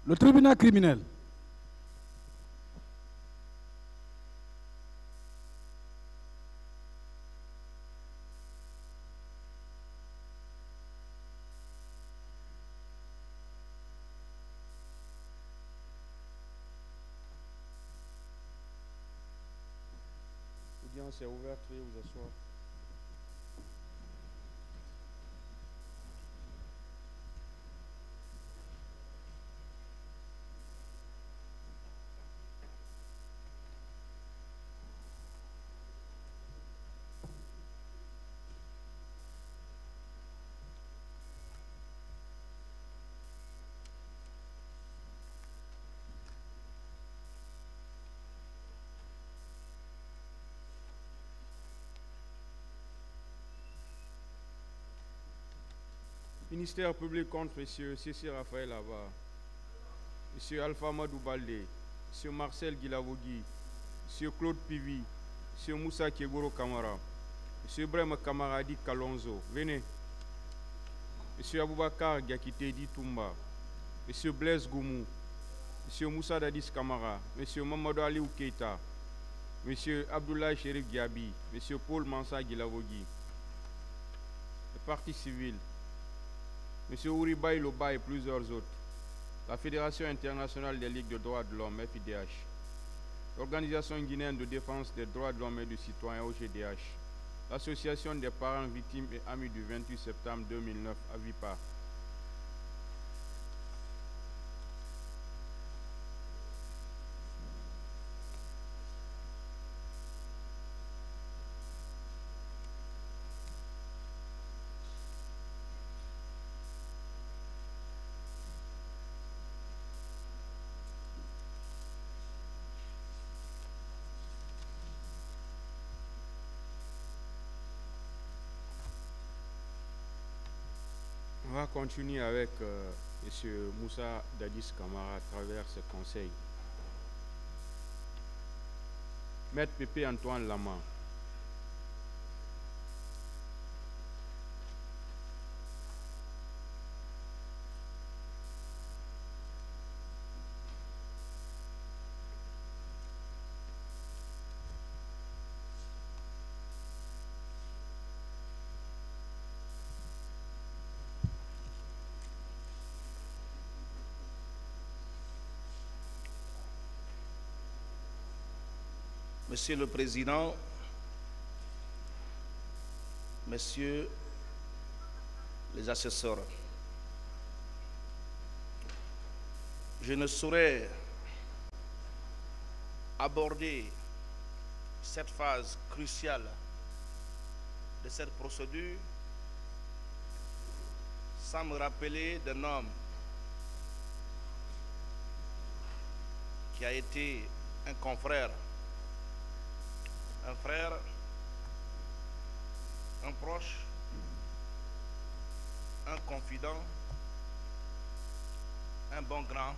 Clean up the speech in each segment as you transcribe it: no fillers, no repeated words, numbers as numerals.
Le tribunal criminel. L'audience est ouverte, veuillez vous asseoir. Ministère public contre M. C.C. Raphaël Ava, M. Alpha Madou Baldé, M. Marcel Guilavogui, M. Claude Pivi, M. Moussa Kiegoro Kamara, M. Ibrahim Kamaradi Kalonzo, venez. M. Aboubakar Gakitedi Toumba, M. Blaise Goumou, M. Moussa Dadis Kamara, M. Mamadou Aliou Keita, M. Abdoulaye Chérif Diaby, M. Paul Mansa Guilavogui, le Parti civil, M. Ouribaï Loba et plusieurs autres, la Fédération internationale des ligues de droits de l'homme, FIDH, l'Organisation guinéenne de défense des droits de l'homme et du citoyen, OGDH, l'Association des parents victimes et amis du 28 septembre 2009, AVIPA. On va continuer avec M. Moussa Dadis Kamara à travers ce conseil. Maître Pépé Antoine Lama. Monsieur le Président, Messieurs les assesseurs, je ne saurais aborder cette phase cruciale de cette procédure sans me rappeler d'un homme qui a été un confrère, un frère, un proche, un confident, un bon grand.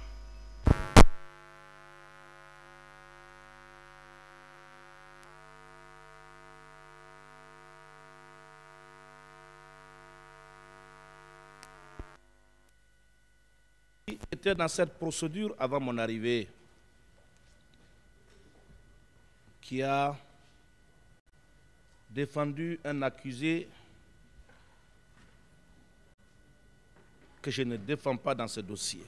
J'étais dans cette procédure avant mon arrivée, qui a défendu un accusé que je ne défends pas dans ce dossier.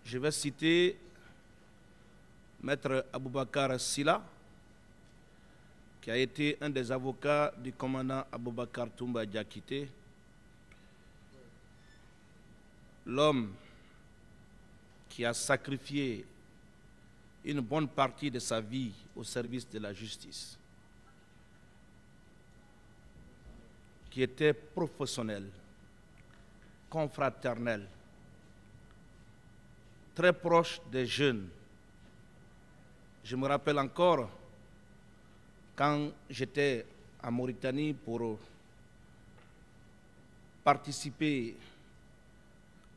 Je vais citer Maître Aboubakar Silla, qui a été un des avocats du commandant Aboubakar Toumba Diakité, l'homme qui a sacrifié une bonne partie de sa vie au service de la justice, qui était professionnel, confraternel, très proche des jeunes. Je me rappelle encore quand j'étais en Mauritanie pour participer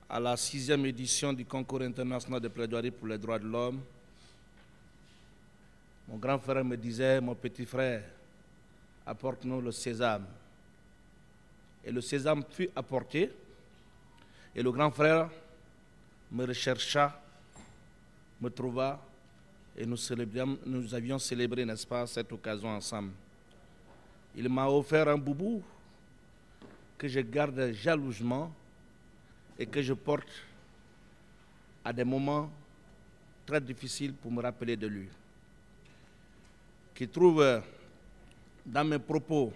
à la 6e édition du concours international de plaidoirie pour les droits de l'homme. Mon grand frère me disait, mon petit frère, apporte-nous le sésame. Et le sésame fut apporté. Et le grand frère me rechercha, me trouva, et nous avions célébré, n'est-ce pas, cette occasion ensemble. Il m'a offert un boubou que je garde jalousement et que je porte à des moments très difficiles pour me rappeler de lui. Qui trouve dans mes propos,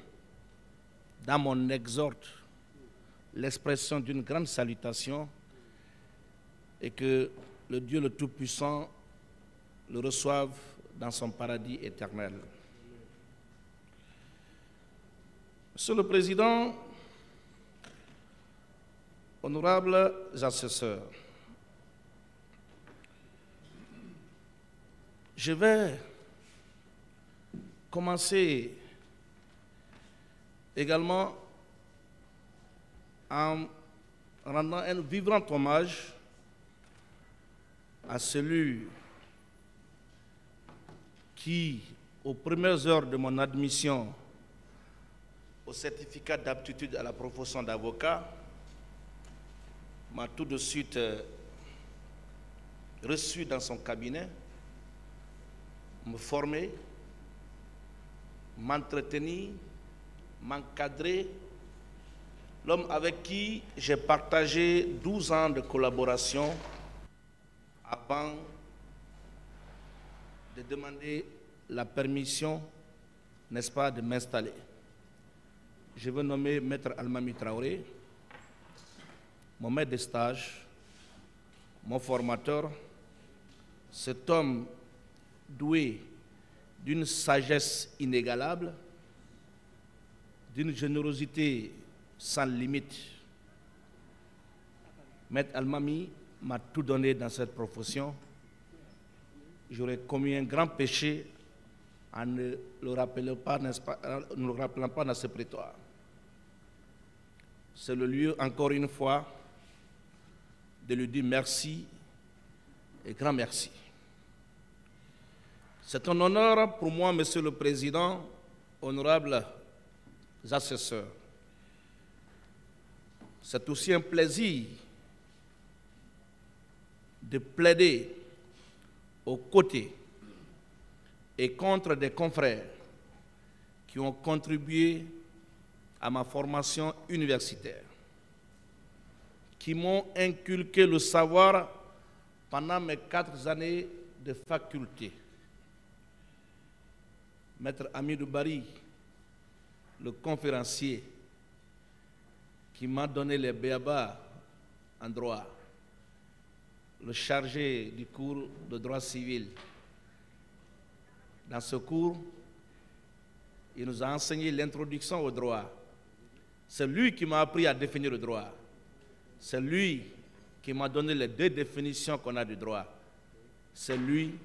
dans mon exhorte, l'expression d'une grande salutation et que le Dieu le Tout-Puissant le reçoive dans son paradis éternel. Monsieur le Président, honorables assesseurs, je vais commencer également en rendant un vibrant hommage à celui qui, aux premières heures de mon admission au certificat d'aptitude à la profession d'avocat, m'a tout de suite reçu dans son cabinet, me former, m'entretenir, m'encadrer, l'homme avec qui j'ai partagé 12 ans de collaboration avant de demander la permission, n'est-ce pas, de m'installer. Je veux nommer Maître Almami Traoré, mon maître de stage, mon formateur, cet homme doué d'une sagesse inégalable, d'une générosité sans limite. Maître Almami m'a tout donné dans cette profession. J'aurais commis un grand péché en ne le rappelant pas, n'est-ce pas, ne le rappelant pas dans ce prétoire. C'est le lieu, encore une fois, de lui dire merci et grand merci. C'est un honneur pour moi, Monsieur le Président, honorables assesseurs. C'est aussi un plaisir de plaider aux côtés et contre des confrères qui ont contribué à ma formation universitaire, qui m'ont inculqué le savoir pendant mes 4 années de faculté. Maître Amidou Bari, le conférencier, qui m'a donné les béabas en droit, le chargé du cours de droit civil. Dans ce cours, il nous a enseigné l'introduction au droit. C'est lui qui m'a appris à définir le droit. C'est lui qui m'a donné les 2 définitions qu'on a du droit. C'est lui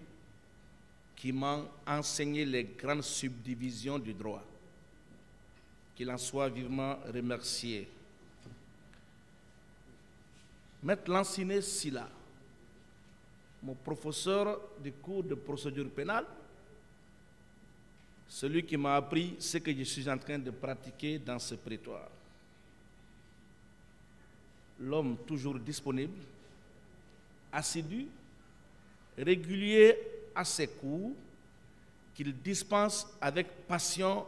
qui m'a enseigné les grandes subdivisions du droit. Qu'il en soit vivement remercié. Maître Lanciné Silla, mon professeur du cours de procédure pénale, celui qui m'a appris ce que je suis en train de pratiquer dans ce prétoire. L'homme toujours disponible, assidu, régulier à ses cours, qu'il dispense avec passion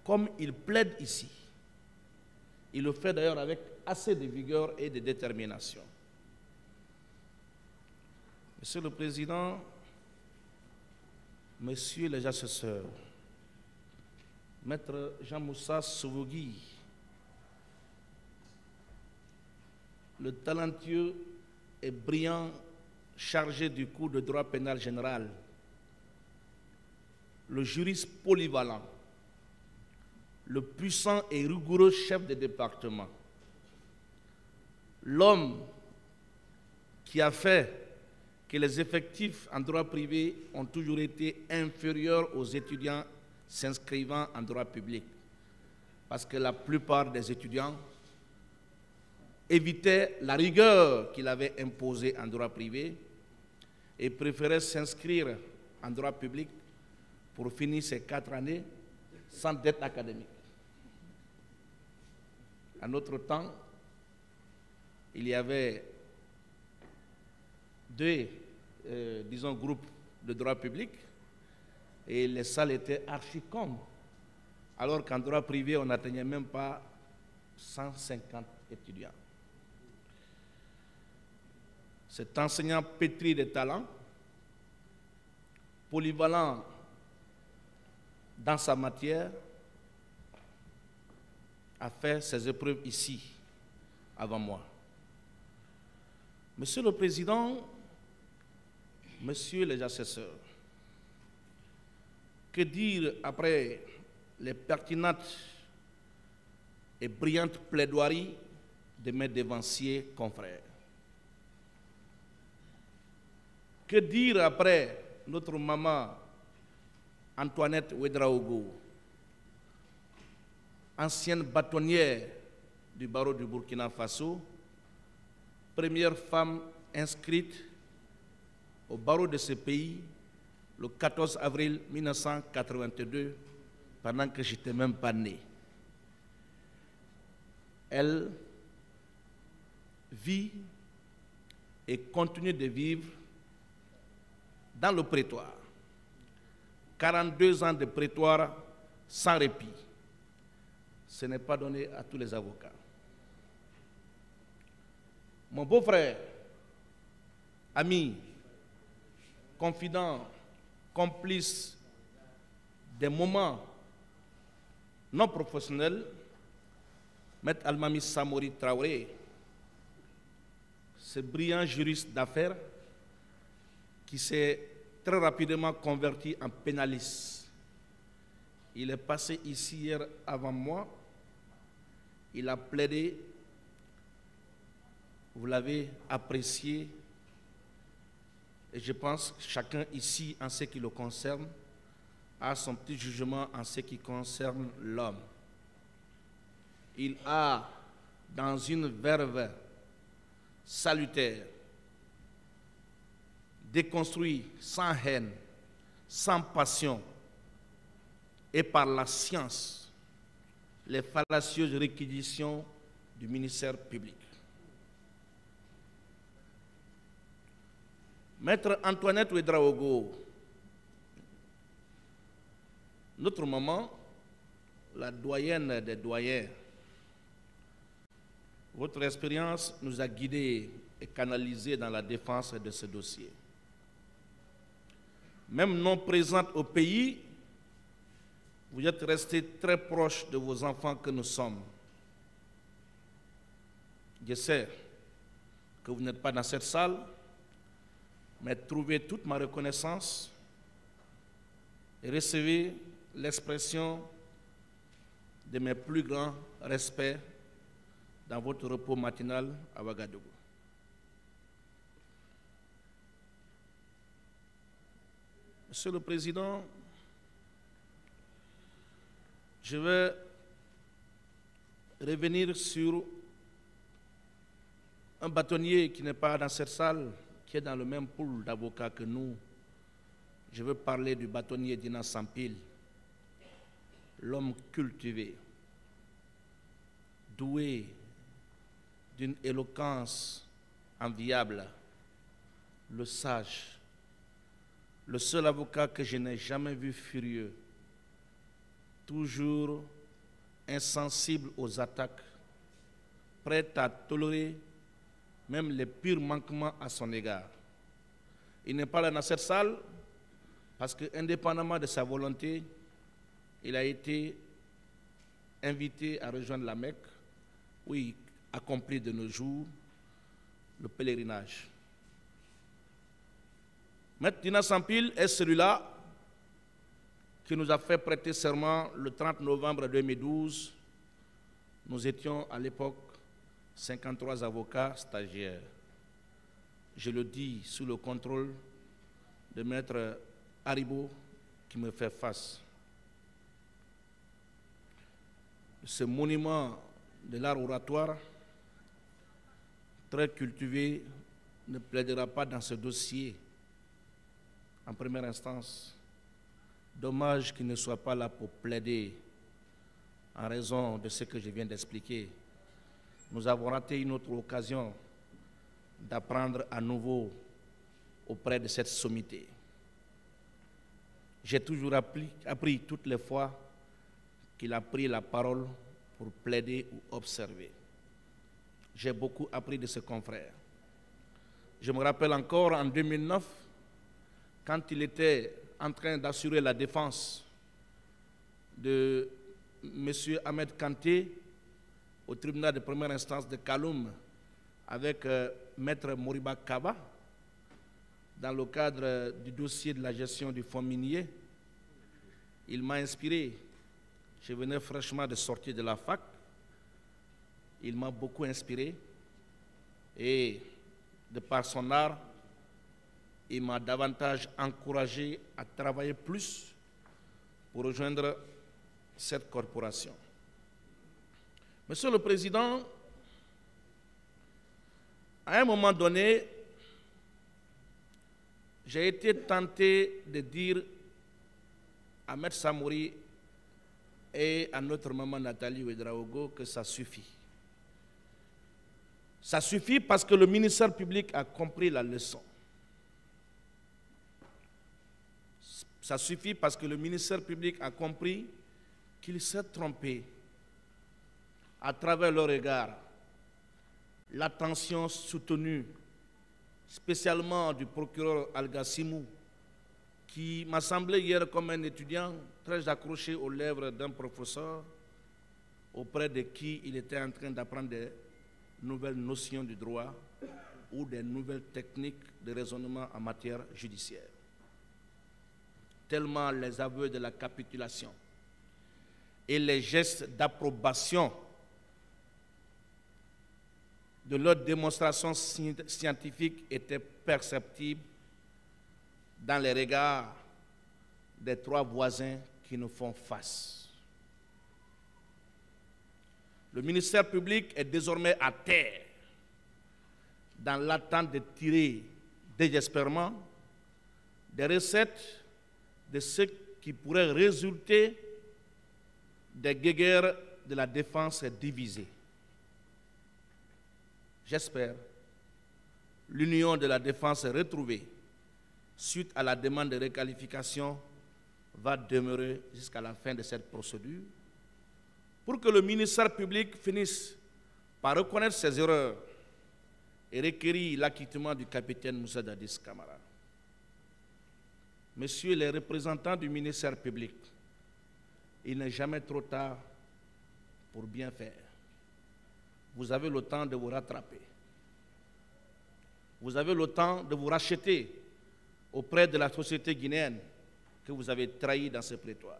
comme il plaide ici. Il le fait d'ailleurs avec assez de vigueur et de détermination. Monsieur le Président, Messieurs les assesseurs, Maître Jean-Moussa Souvogui, le talentueux et brillant chargé du cours de droit pénal général, le juriste polyvalent, le puissant et rigoureux chef de département, l'homme qui a fait que les effectifs en droit privé ont toujours été inférieurs aux étudiants s'inscrivant en droit public, parce que la plupart des étudiants évitaient la rigueur qu'il avait imposée en droit privé et préféraient s'inscrire en droit public pour finir ces 4 années sans dette académique. En notre temps, il y avait deux, disons, groupes de droit public et les salles étaient archi-combles. Alors qu'en droit privé, on n'atteignait même pas 150 étudiants. Cet enseignant pétri de talent, polyvalent dans sa matière, a fait ses épreuves ici, avant moi. Monsieur le Président, Messieurs les assesseurs, que dire après les pertinentes et brillantes plaidoiries de mes devanciers confrères? Que dire après notre maman Antoinette Ouedraogo, ancienne bâtonnière du barreau du Burkina Faso, première femme inscrite au barreau de ce pays le 14 avril 1982, pendant que je n'étais même pas né. Elle vit et continue de vivre dans le prétoire. 42 ans de prétoire sans répit. Ce n'est pas donné à tous les avocats. Mon beau-frère, ami, confident, complice des moments non professionnels, Maître Almami Samori Traoré, ce brillant juriste d'affaires qui s'est très rapidement converti en pénaliste. Il est passé ici hier avant moi, il a plaidé, vous l'avez apprécié, et je pense que chacun ici, en ce qui le concerne, a son petit jugement en ce qui concerne l'homme. Il a, dans une verve salutaire, déconstruit sans haine, sans passion et par la science les fallacieuses réquisitions du ministère public. Maître Antoinette Ouedraogo, notre maman, la doyenne des doyens, votre expérience nous a guidés et canalisés dans la défense de ce dossier. Même non présente au pays, vous êtes restés très proches de vos enfants que nous sommes. Je sais que vous n'êtes pas dans cette salle, mais trouvez toute ma reconnaissance et recevez l'expression de mes plus grands respects dans votre repos matinal à Ouagadougou. Monsieur le Président, je vais revenir sur un bâtonnier qui n'est pas dans cette salle, qui est dans le même pool d'avocats que nous. Je veux parler du bâtonnier Dina Sampil, l'homme cultivé, doué d'une éloquence enviable, le sage, le seul avocat que je n'ai jamais vu furieux, toujours insensible aux attaques, prêt à tolérer même les pires manquements à son égard. Il n'est pas là dans cette salle parce que, indépendamment de sa volonté, il a été invité à rejoindre la Mecque, où il accomplit de nos jours le pèlerinage. Maître Dina Sampil est celui-là qui nous a fait prêter serment le 30 novembre 2012. Nous étions à l'époque 53 avocats stagiaires. Je le dis sous le contrôle de Maître Haribo qui me fait face. Ce monument de l'art oratoire, très cultivé, ne plaidera pas dans ce dossier en première instance. Dommage qu'il ne soit pas là pour plaider en raison de ce que je viens d'expliquer. nous avons raté une autre occasion d'apprendre à nouveau auprès de cette sommité. J'ai toujours appris toutes les fois qu'il a pris la parole pour plaider ou observer. J'ai beaucoup appris de ce confrère. Je me rappelle encore en 2009, quand il était en train d'assurer la défense de M. Ahmed Kanté au tribunal de première instance de Kaloum avec Maître Moriba Kaba, dans le cadre du dossier de la gestion du fonds minier. Il m'a inspiré. Je venais fraîchement de sortir de la fac. Il m'a beaucoup inspiré. Et de par son art, il m'a davantage encouragé à travailler plus pour rejoindre cette corporation. Monsieur le Président, à un moment donné, j'ai été tenté de dire à M. Samori et à notre maman Nathalie Ouedraogo que ça suffit. Ça suffit parce que le ministère public a compris la leçon. Ça suffit parce que le ministère public a compris qu'il s'est trompé à travers le regard, l'attention soutenue, spécialement du procureur Al-Gassimou, qui m'a semblé hier comme un étudiant très accroché aux lèvres d'un professeur auprès de qui il était en train d'apprendre des nouvelles notions du droit ou des nouvelles techniques de raisonnement en matière judiciaire. Tellement les aveux de la capitulation et les gestes d'approbation de leur démonstration scientifique étaient perceptibles dans les regards des trois voisins qui nous font face. Le ministère public est désormais à terre dans l'attente de tirer désespérément des recettes de ce qui pourrait résulter des guéguerres de la défense divisée. J'espère l'union de la défense retrouvée suite à la demande de requalification va demeurer jusqu'à la fin de cette procédure pour que le ministère public finisse par reconnaître ses erreurs et requérir l'acquittement du capitaine Moussa Dadis Camara. Messieurs les représentants du ministère public, il n'est jamais trop tard pour bien faire. Vous avez le temps de vous rattraper. Vous avez le temps de vous racheter auprès de la société guinéenne que vous avez trahi dans ce prétoire.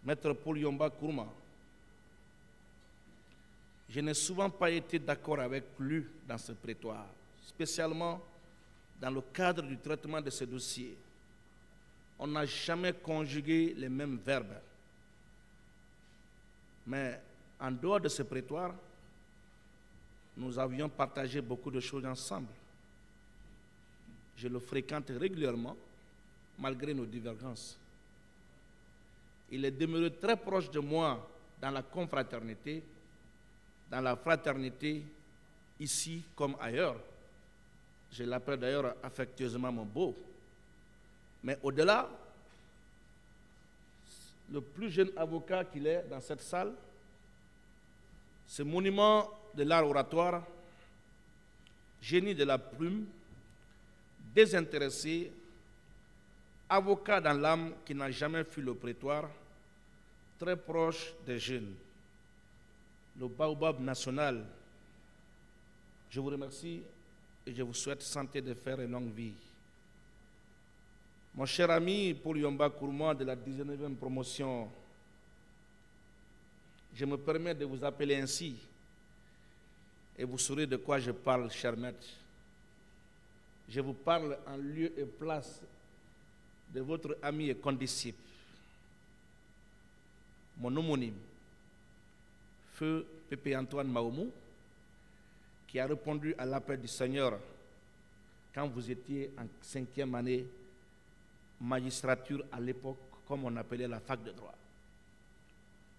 Maître Paul Yomba Kourma, je n'ai souvent pas été d'accord avec lui dans ce prétoire, spécialement dans le cadre du traitement de ce dossier. On n'a jamais conjugué les mêmes verbes. Mais en dehors de ce prétoire, nous avions partagé beaucoup de choses ensemble. Je le fréquente régulièrement, malgré nos divergences. Il est demeuré très proche de moi dans la confraternité, dans la fraternité, ici comme ailleurs. Je l'appelle d'ailleurs affectueusement mon beau. Mais au-delà, le plus jeune avocat qu'il est dans cette salle, ce monument de l'art oratoire, génie de la plume, désintéressé, avocat dans l'âme qui n'a jamais fui le prétoire, très proche des jeunes, le baobab national. Je vous remercie et je vous souhaite santé de fer et longue vie. Mon cher ami Paul Yomba Kourma de la 19e promotion, je me permets de vous appeler ainsi et vous saurez de quoi je parle, cher maître. Je vous parle en lieu et place de votre ami et condisciple, mon homonyme, Feu Pépé Antoine Maomou, qui a répondu à l'appel du Seigneur quand vous étiez en 5e année magistrature à l'époque, comme on appelait la fac de droit.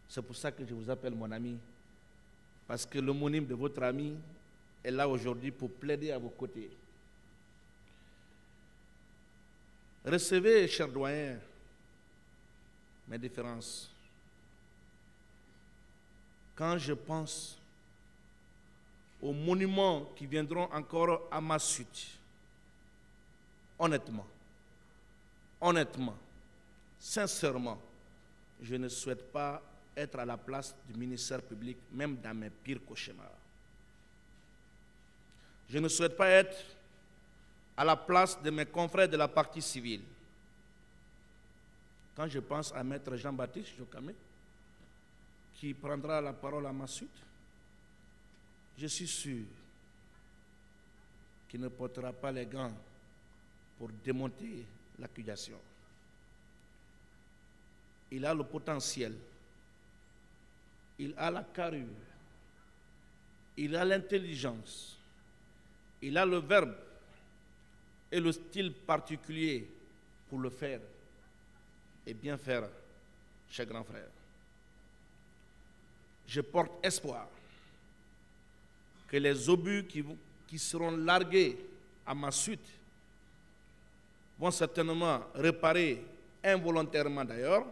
C'est pour ça que je vous appelle mon ami parce que l'homonyme de votre ami est là aujourd'hui pour plaider à vos côtés. Recevez, chers doyens, mes différences. Quand je pense aux monuments qui viendront encore à ma suite, honnêtement, sincèrement, je ne souhaite pas être à la place du ministère public, même dans mes pires cauchemars. Je ne souhaite pas être à la place de mes confrères de la partie civile. Quand je pense à Maître Jean-Baptiste Djokame, qui prendra la parole à ma suite, je suis sûr qu'il ne portera pas les gants pour démonter l'accusation. Il a le potentiel, il a la carrure, il a l'intelligence, il a le verbe et le style particulier pour le faire et bien faire, chers grands frères. Je porte espoir que les obus qui seront largués à ma suite vont certainement réparer, involontairement d'ailleurs,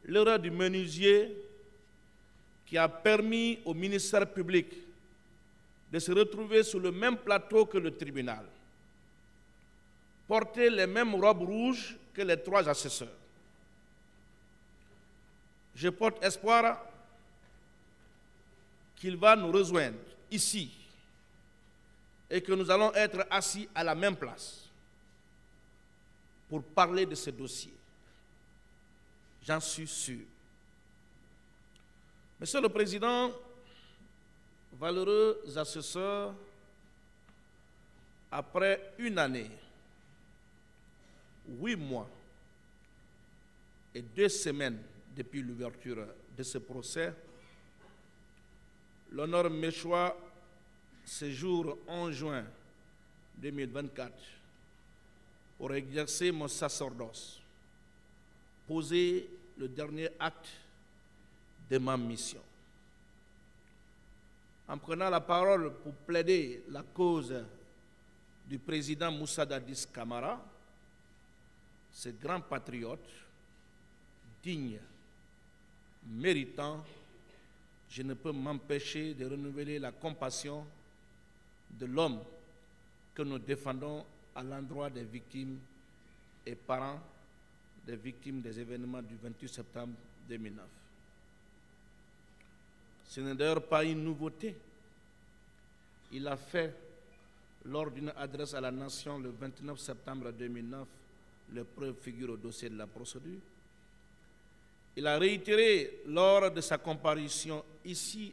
l'erreur du menuisier qui a permis au ministère public de se retrouver sur le même plateau que le tribunal, porter les mêmes robes rouges que les 3 assesseurs. Je porte espoir qu'il va nous rejoindre ici et que nous allons être assis à la même place pour parler de ce dossier. J'en suis sûr. Monsieur le Président, valeureux assesseurs, après une année, 8 mois et 2 semaines depuis l'ouverture de ce procès, l'honneur m'échoit ce jour 11 juin 2024 pour exercer mon sacerdoce, poser le dernier acte de ma mission. En prenant la parole pour plaider la cause du président Moussa Dadis Camara, ce grand patriote, digne, méritant, je ne peux m'empêcher de renouveler la compassion de l'homme que nous défendons à l'endroit des victimes et parents des victimes des événements du 28 septembre 2009. Ce n'est d'ailleurs pas une nouveauté. Il a fait, lors d'une adresse à la nation le 29 septembre 2009, les preuves figurent au dossier de la procédure. Il a réitéré lors de sa comparution ici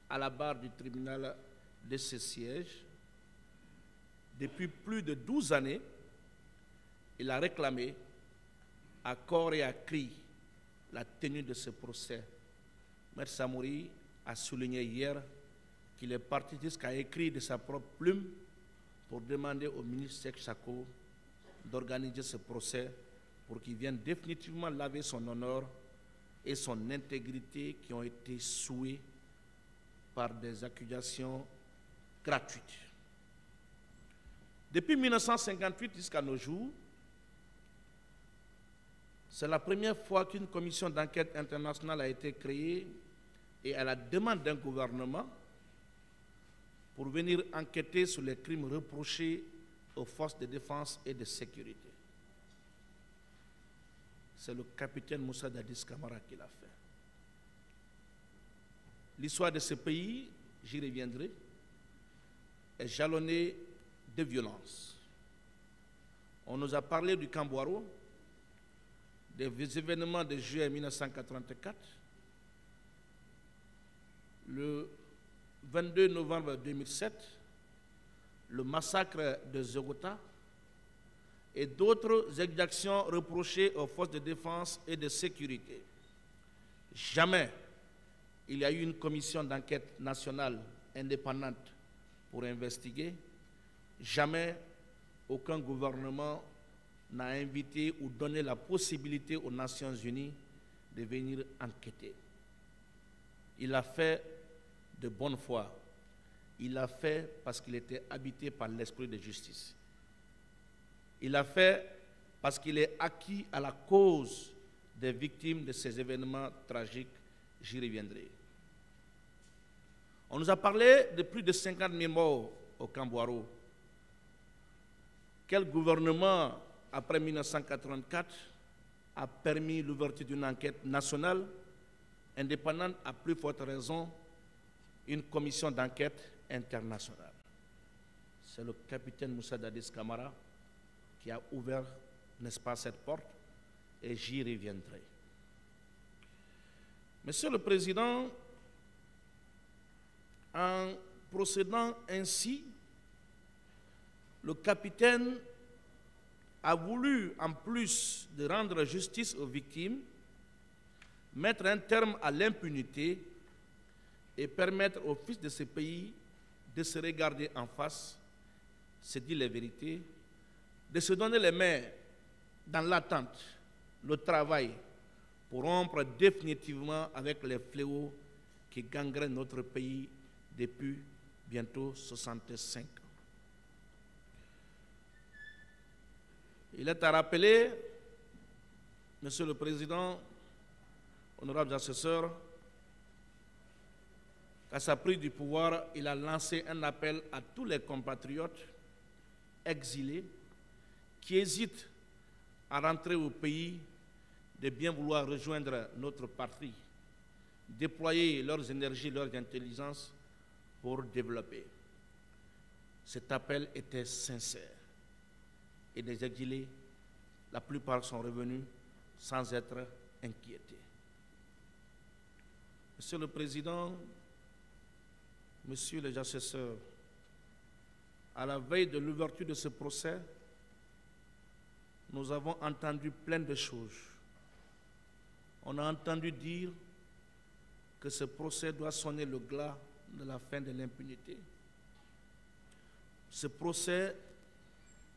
à la barre du tribunal de ce siège. Depuis plus de 12 années, il a réclamé à corps et à cri la tenue de ce procès. Maître Samori a souligné hier qu'il est parti jusqu'à écrire de sa propre plume pour demander au ministre Seck Chako d'organiser ce procès pour qu'il vienne définitivement laver son honneur et son intégrité qui ont été souillées par des accusations gratuites. Depuis 1958 jusqu'à nos jours, c'est la première fois qu'une commission d'enquête internationale a été créée et à la demande d'un gouvernement pour venir enquêter sur les crimes reprochés aux forces de défense et de sécurité. C'est le capitaine Moussa Dadis Camara qui l'a fait. L'histoire de ce pays, j'y reviendrai, est jalonnée de violence. On nous a parlé du Cambouaro, des événements de juillet 1984, le 22 novembre 2007, le massacre de Zogota et d'autres exactions reprochées aux forces de défense et de sécurité. Jamais il y a eu une commission d'enquête nationale indépendante pour investiguer. Jamais aucun gouvernement n'a invité ou donné la possibilité aux Nations Unies de venir enquêter. Il a fait de bonne foi. Il l'a fait parce qu'il était habité par l'esprit de justice. Il l'a fait parce qu'il est acquis à la cause des victimes de ces événements tragiques. J'y reviendrai. On nous a parlé de plus de 50 000 morts au Camp-Boiro. Quel gouvernement, après 1984, a permis l'ouverture d'une enquête nationale indépendante, à plus forte raison, une commission d'enquête internationale? C'est le capitaine Moussa Dadis Camara qui a ouvert, n'est-ce pas, cette porte, et j'y reviendrai. Monsieur le Président, en procédant ainsi, le capitaine a voulu, en plus de rendre justice aux victimes, mettre un terme à l'impunité et permettre aux fils de ce pays de se regarder en face, se dire les vérités, de se donner les mains dans l'attente, le travail, pour rompre définitivement avec les fléaux qui gangrènent notre pays depuis bientôt 65 ans. Il est à rappeler, Monsieur le Président, honorables assesseurs, qu'à sa prise du pouvoir, il a lancé un appel à tous les compatriotes exilés qui hésitent à rentrer au pays de bien vouloir rejoindre notre patrie, déployer leurs énergies, leurs intelligences pour développer. Cet appel était sincère. Et des exilés, la plupart sont revenus sans être inquiétés. Monsieur le Président, Messieurs les assesseurs, à la veille de l'ouverture de ce procès, nous avons entendu plein de choses. On a entendu dire que ce procès doit sonner le glas de la fin de l'impunité. Ce procès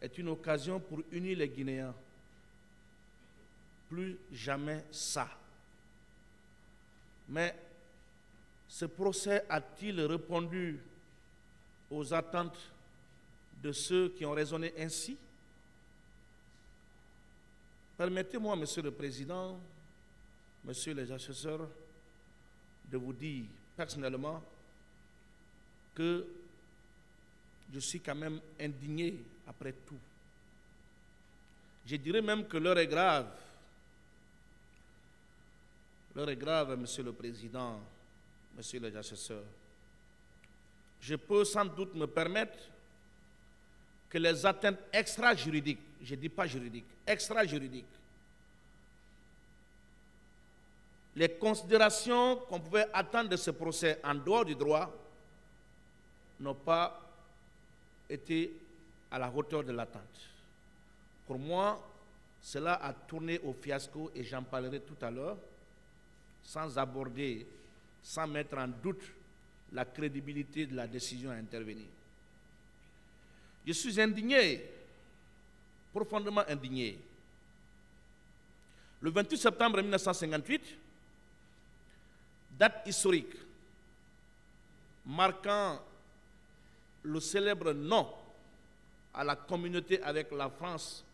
est une occasion pour unir les Guinéens. Plus jamais ça. Mais ce procès a-t-il répondu aux attentes de ceux qui ont raisonné ainsi? Permettez-moi, Monsieur le Président, Messieurs les assesseurs, de vous dire personnellement que je suis quand même indigné après tout. Je dirais même que l'heure est grave. L'heure est grave, Monsieur le Président, Messieurs les assesseurs. Je peux sans doute me permettre que les atteintes extra-juridiques, je ne dis pas juridiques, extra-juridiques, les considérations qu'on pouvait attendre de ce procès en dehors du droit n'ont pas été à la hauteur de l'attente. Pour moi, cela a tourné au fiasco et j'en parlerai tout à l'heure, sans aborder, sans mettre en doute la crédibilité de la décision à intervenir. Je suis indigné, profondément indigné. Le 28 septembre 1958, date historique marquant le célèbre non à la communauté avec la France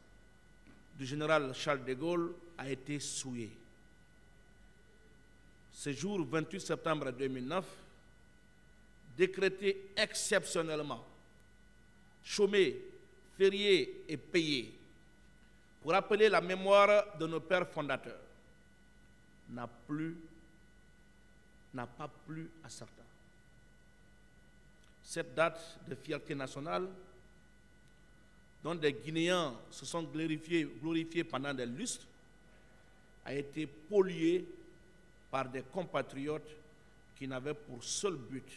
du général Charles de Gaulle, a été souillé. Ce jour 28 septembre 2009, décrété exceptionnellement, chômé, férié et payé, pour rappeler la mémoire de nos pères fondateurs, n'a pas plu à certains. Cette date de fierté nationale, dont des Guinéens se sont glorifiés pendant des lustres, a été polluée par des compatriotes qui n'avaient pour seul but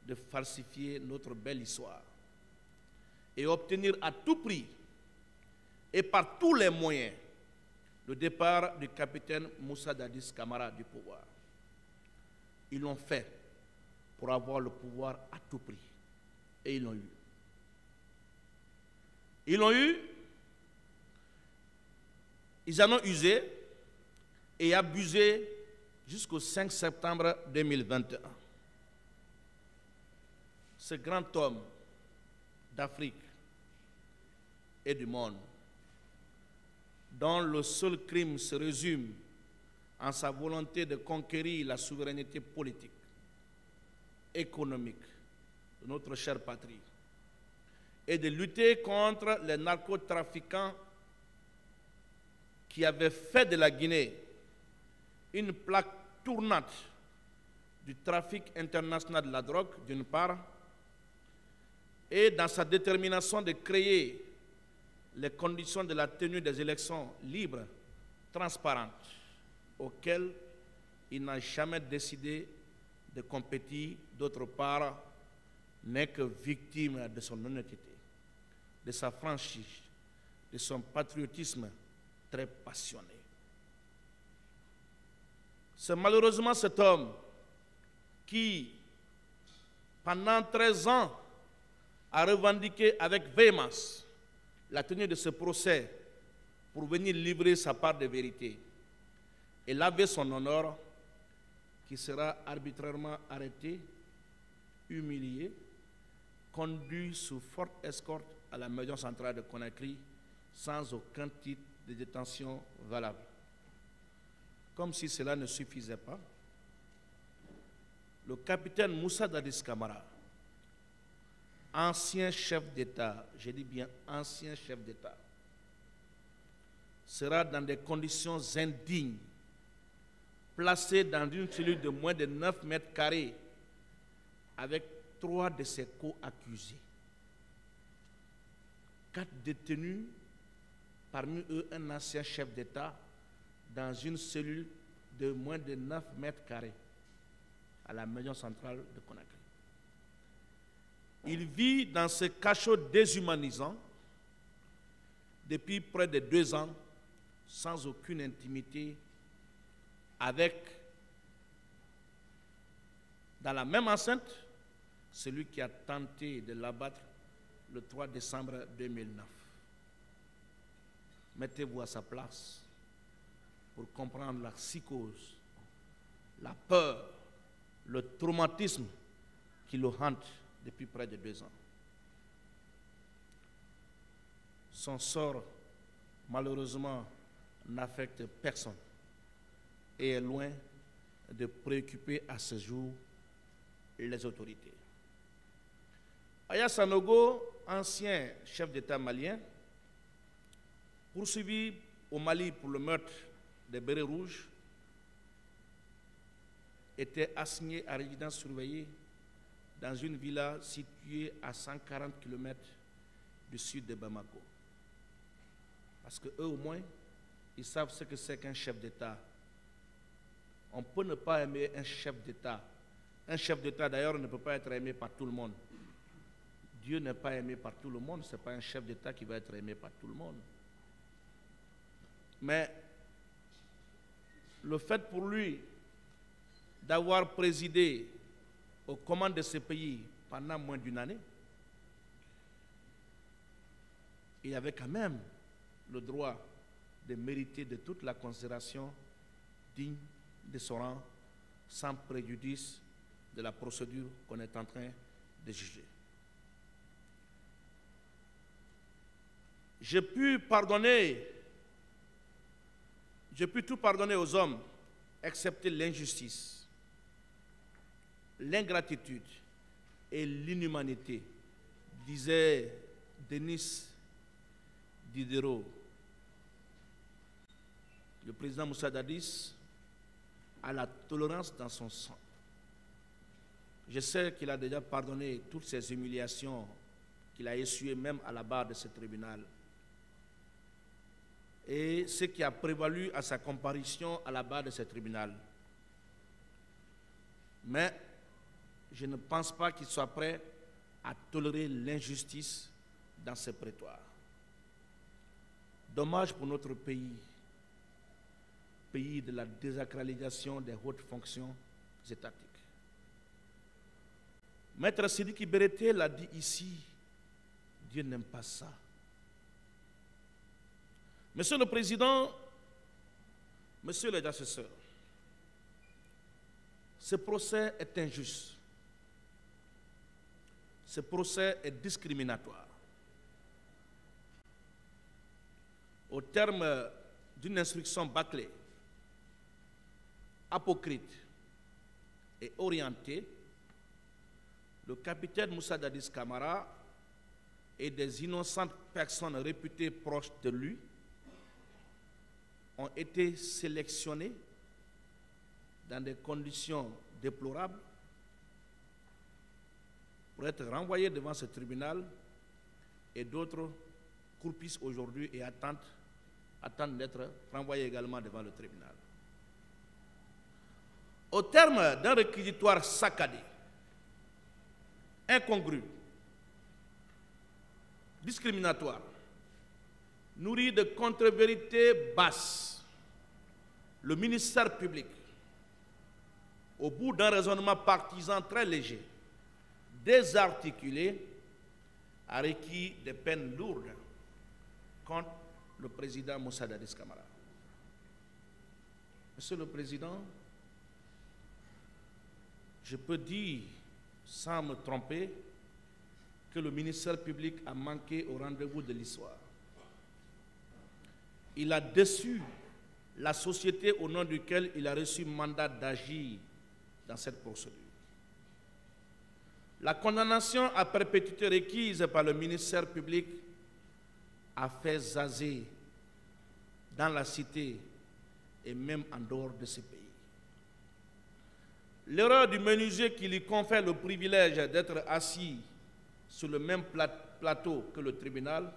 de falsifier notre belle histoire et obtenir à tout prix et par tous les moyens le départ du capitaine Moussa Dadis Camara du pouvoir. Ils l'ont fait pour avoir le pouvoir à tout prix. Et ils l'ont eu. Ils l'ont eu, ils en ont usé et abusé jusqu'au 5 septembre 2021. ce grand homme d'Afrique et du monde, dont le seul crime se résume en sa volonté de conquérir la souveraineté politique, économique de notre chère patrie et de lutter contre les narcotrafiquants qui avaient fait de la Guinée une plaque tournante du trafic international de la drogue, d'une part, et dans sa détermination de créer les conditions de la tenue des élections libres, transparentes, auxquelles il n'a jamais décidé de compétir, d'autre part, n'est que victime de son honnêteté, de sa franchise, de son patriotisme très passionné. C'est malheureusement cet homme qui, pendant 13 ans, a revendiqué avec véhémence la tenue de ce procès pour venir livrer sa part de vérité et laver son honneur, qui sera arbitrairement arrêté, humilié, conduit sous forte escorte à la maison centrale de Conakry sans aucun titre de détention valable. Comme si cela ne suffisait pas, le capitaine Moussa Dadis Camara, ancien chef d'État, je dis bien ancien chef d'État, sera dans des conditions indignes, placé dans une cellule de moins de 9 mètres carrés avec 3 de ses co-accusés. 4 détenus, parmi eux un ancien chef d'État, dans une cellule de moins de 9 mètres carrés à la maison centrale de Conakry. Il vit dans ce cachot déshumanisant depuis près de 2 ans, sans aucune intimité, avec, dans la même enceinte, celui qui a tenté de l'abattre le 3 décembre 2009. Mettez-vous à sa place pour comprendre la psychose, la peur, le traumatisme qui le hante depuis près de 2 ans. Son sort, malheureusement, n'affecte personne et est loin de préoccuper à ce jour les autorités. Aya Sanogo, ancien chef d'État malien, poursuivi au Mali pour le meurtre des Bérets Rouges, était assigné à résidence surveillée dans une villa située à 140 km du sud de Bamako. Parce qu'eux, au moins, ils savent ce que c'est qu'un chef d'État. On peut ne pas aimer un chef d'État. Un chef d'État, d'ailleurs, ne peut pas être aimé par tout le monde. Dieu n'est pas aimé par tout le monde. Ce n'est pas un chef d'État qui va être aimé par tout le monde. Mais le fait pour lui d'avoir présidé aux commandes de ce pays pendant moins d'1 année, il avait quand même le droit de mériter de toute la considération digne de son rang, sans préjudice de la procédure qu'on est en train de juger. J'ai pu tout pardonner aux hommes, excepté l'injustice, l'ingratitude et l'inhumanité, disait Denis Diderot. Le président Moussa Dadis a la tolérance dans son sang. Je sais qu'il a déjà pardonné toutes ces humiliations qu'il a essuyées même à la barre de ce tribunal. Et ce qui a prévalu à sa comparution à la barre de ce tribunal. Mais je ne pense pas qu'il soit prêt à tolérer l'injustice dans ce prétoire. Dommage pour notre pays, pays de la désacralisation des hautes fonctions étatiques. Maître Sidiki Berete l'a dit ici, Dieu n'aime pas ça. Monsieur le Président, Monsieur les assesseurs, ce procès est injuste. ce procès est discriminatoire. Au terme d'une instruction bâclée, hypocrite et orientée, le capitaine Moussa Dadis Camara et des innocentes personnes réputées proches de lui ont été sélectionnés dans des conditions déplorables pour être renvoyés devant ce tribunal, et d'autres croupissent aujourd'hui et attendent d'être renvoyés également devant le tribunal. Au terme d'un réquisitoire saccadé, incongru, discriminatoire, nourri de contre-vérités basses, le ministère public, au bout d'un raisonnement partisan très léger, désarticulé, a requis des peines lourdes contre le président Moussa Dadis Camara. Monsieur le Président, je peux dire, sans me tromper, que le ministère public a manqué au rendez-vous de l'histoire. Il a déçu la société au nom duquel il a reçu mandat d'agir dans cette procédure. La condamnation à perpétuité requise par le ministère public a fait jaser dans la cité et même en dehors de ce pays. L'erreur du menuisier qui lui confère le privilège d'être assis sur le même plateau que le tribunal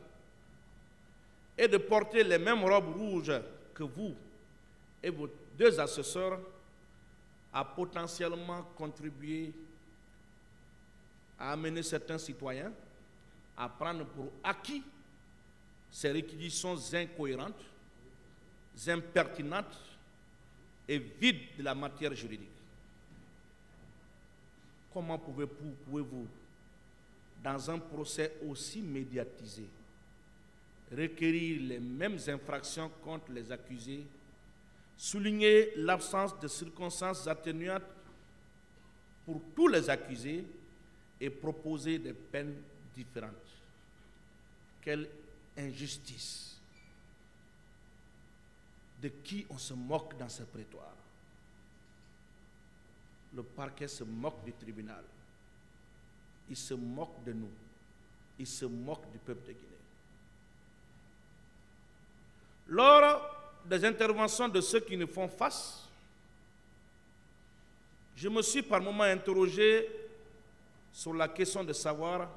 et de porter les mêmes robes rouges que vous et vos deux assesseurs a potentiellement contribué à amener certains citoyens à prendre pour acquis ces réquisitions incohérentes, impertinentes et vides de la matière juridique. Comment pouvez-vous, dans un procès aussi médiatisé, requérir les mêmes infractions contre les accusés, souligner l'absence de circonstances atténuantes pour tous les accusés et proposer des peines différentes? Quelle injustice! De qui on se moque dans ce prétoire? Le parquet se moque du tribunal. Il se moque de nous. Il se moque du peuple de Guinée. Lors des interventions de ceux qui nous font face, je me suis par moments interrogé sur la question de savoir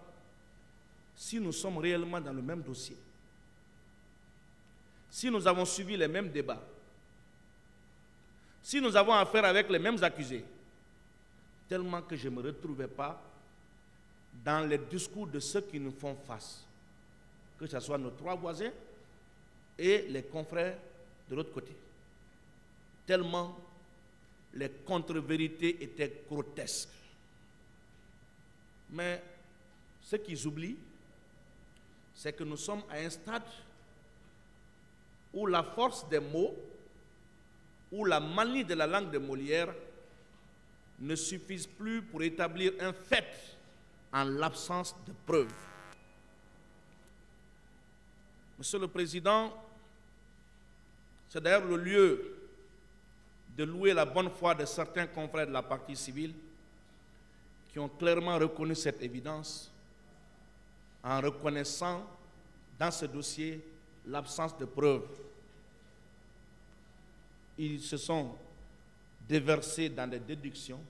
si nous sommes réellement dans le même dossier, si nous avons suivi les mêmes débats, si nous avons affaire avec les mêmes accusés, tellement que je ne me retrouvais pas dans les discours de ceux qui nous font face, que ce soit nos trois voisins et les confrères de l'autre côté. Tellement les contre-vérités étaient grotesques. Mais ce qu'ils oublient, c'est que nous sommes à un stade où la force des mots, où la manie de la langue de Molière ne suffisent plus pour établir un fait en l'absence de preuves. Monsieur le Président, c'est d'ailleurs le lieu de louer la bonne foi de certains confrères de la partie civile qui ont clairement reconnu cette évidence en reconnaissant dans ce dossier l'absence de preuves. Ils se sont déversés dans des déductions,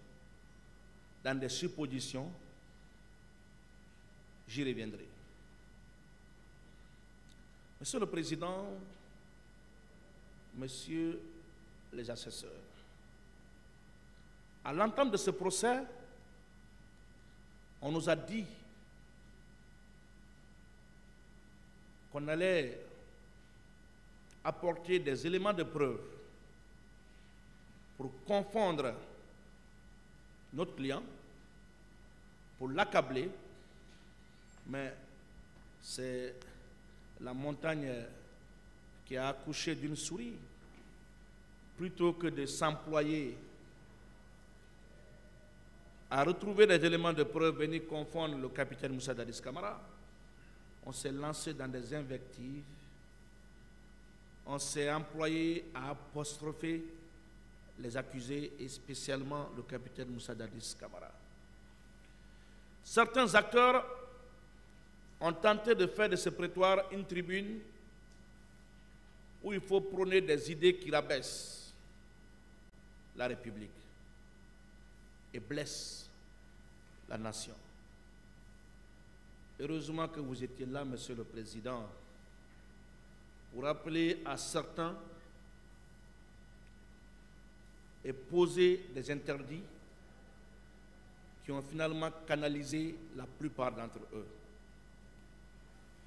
dans des suppositions. J'y reviendrai. Monsieur le Président, Messieurs les assesseurs, à l'entame de ce procès, on nous a dit qu'on allait apporter des éléments de preuve pour confondre notre client, pour l'accabler, mais c'est la montagne qui a accouché d'une souris. Plutôt que de s'employer à retrouver des éléments de preuve venus confondre le capitaine Moussa Dadis Camara, on s'est lancé dans des invectives, on s'est employé à apostropher les accusés et spécialement le capitaine Moussa Dadis Camara. Certains acteurs ont tenté de faire de ce prétoire une tribune où il faut prôner des idées qui rabaissent la République et blessent la nation. Heureusement que vous étiez là, Monsieur le Président, pour rappeler à certains et poser des interdits qui ont finalement canalisé la plupart d'entre eux.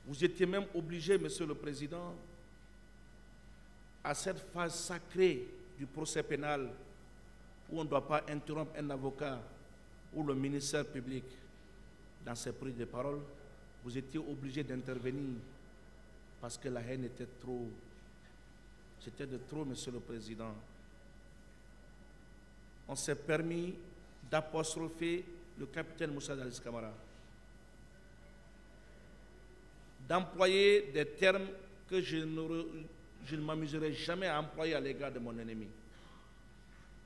Vous étiez même obligé, Monsieur le Président, à cette phase sacrée du procès pénal où on ne doit pas interrompre un avocat ou le ministère public dans ses prises de parole, vous étiez obligé d'intervenir parce que la haine était trop. C'était de trop, Monsieur le Président. On s'est permis d'apostropher le capitaine Moussa Dadis Camara, d'employer des termes que je ne m'amuserai jamais à employer à l'égard de mon ennemi.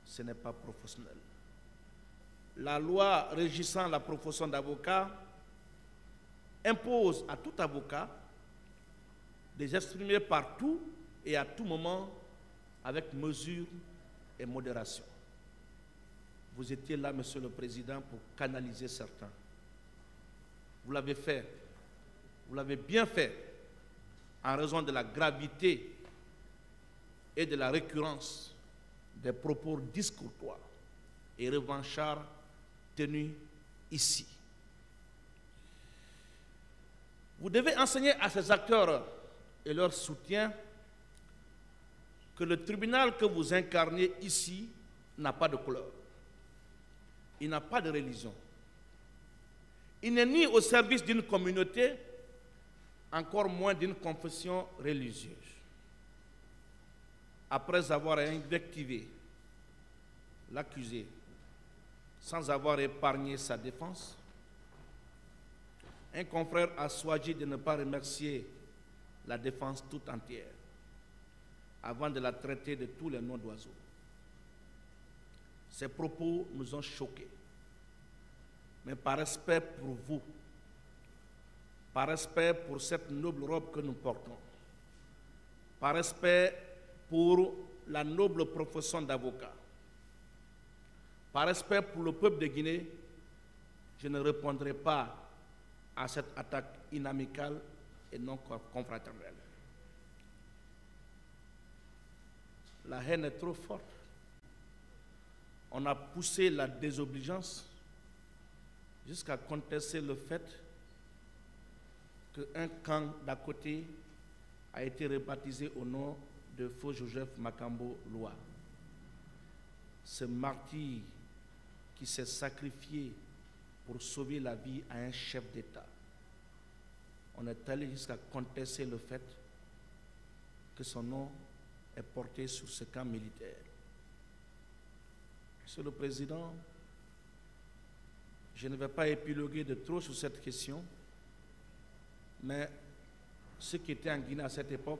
Ce n'est pas professionnel. La loi régissant la profession d'avocat impose à tout avocat de s'exprimer partout et à tout moment avec mesure et modération. Vous étiez là, Monsieur le Président, pour canaliser certains. Vous l'avez fait. Vous l'avez bien fait en raison de la gravité et de la récurrence des propos discourtois et revanchards tenus ici. Vous devez enseigner à ces acteurs et leurs soutiens que le tribunal que vous incarnez ici n'a pas de couleur. Il n'a pas de religion. Il n'est ni au service d'une communauté, encore moins d'une confession religieuse. Après avoir invectivé l'accusé sans avoir épargné sa défense, un confrère a choisi de ne pas remercier la défense tout entière avant de la traiter de tous les noms d'oiseaux. Ces propos nous ont choqués. Mais par respect pour vous, par respect pour cette noble robe que nous portons, par respect pour la noble profession d'avocat, par respect pour le peuple de Guinée, je ne répondrai pas à cette attaque inamicale et non confraternelle. La haine est trop forte. On a poussé la désobéissance jusqu'à contester le fait qu'un camp d'à côté a été rebaptisé au nom de Feu Joseph Makambo Loa. Ce martyr qui s'est sacrifié pour sauver la vie à un chef d'État. On est allé jusqu'à contester le fait que son nom est porté sur ce camp militaire. Monsieur le Président, je ne vais pas épiloguer de trop sur cette question, mais ceux qui étaient en Guinée à cette époque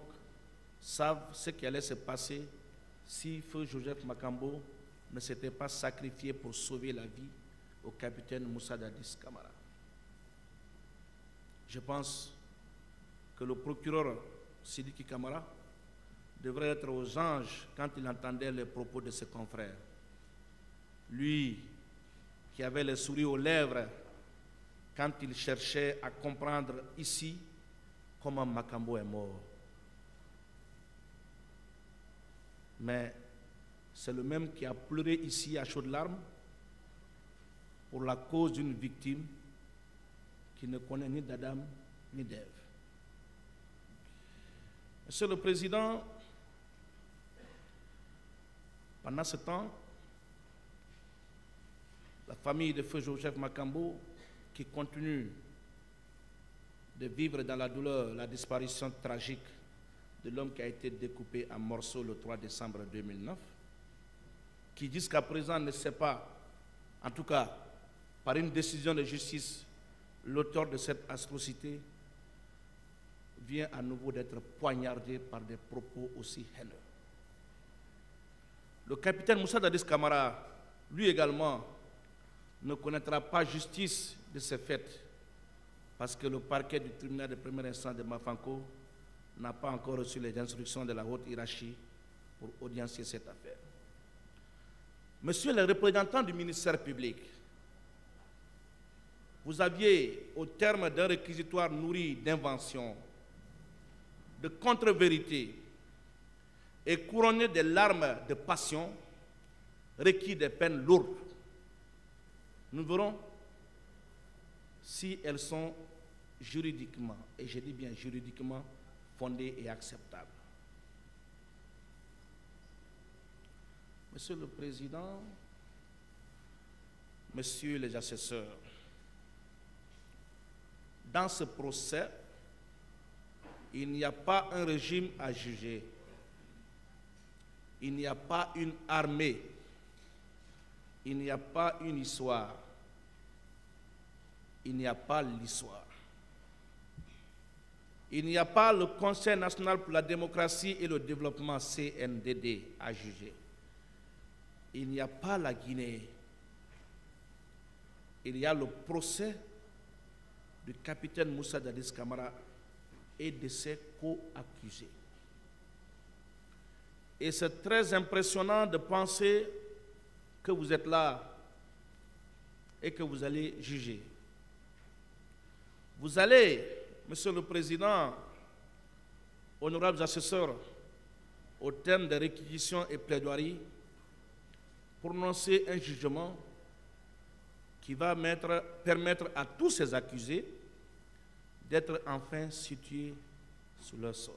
savent ce qui allait se passer si Feu Joseph Makambo ne s'était pas sacrifié pour sauver la vie au capitaine Moussa Dadis Camara. Je pense que le procureur Sidiki Camara devrait être aux anges quand il entendait les propos de ses confrères. Lui qui avait le sourire aux lèvres quand il cherchait à comprendre ici comment Makambo est mort. Mais c'est le même qui a pleuré ici à chaudes larmes pour la cause d'une victime qui ne connaît ni d'Adam ni d'Ève. Monsieur le Président, pendant ce temps, la famille de Feu Joseph Makambo, qui continue de vivre dans la douleur la disparition tragique de l'homme qui a été découpé en morceaux le 3 décembre 2009, qui jusqu'à présent ne sait pas, en tout cas, par une décision de justice, l'auteur de cette atrocité vient à nouveau d'être poignardé par des propos aussi haineux. Le capitaine Moussa Dadis Camara, lui également, ne connaîtra pas justice de ces faits parce que le parquet du tribunal de première instance de Mafanko n'a pas encore reçu les instructions de la haute hiérarchie pour audiencier cette affaire. Monsieur le représentant du ministère public, vous aviez, au terme d'un réquisitoire nourri d'inventions, de contre-vérités et couronné des larmes de passion, requis des peines lourdes. Nous verrons si elles sont juridiquement, et je dis bien juridiquement, fondées et acceptables. Monsieur le Président, Messieurs les assesseurs, dans ce procès, il n'y a pas un régime à juger. Il n'y a pas une armée. Il n'y a pas une histoire. Il n'y a pas l'histoire. Il n'y a pas le Conseil national pour la démocratie et le développement CNDD à juger. Il n'y a pas la Guinée. Il y a le procès du capitaine Moussa Dadis Camara et de ses co-accusés. Et c'est très impressionnant de penser que vous êtes là et que vous allez juger. Vous allez, Monsieur le Président, honorables assesseurs, au terme des réquisitions et plaidoiries, prononcer un jugement qui va permettre à tous ces accusés d'être enfin situés sous leur sort.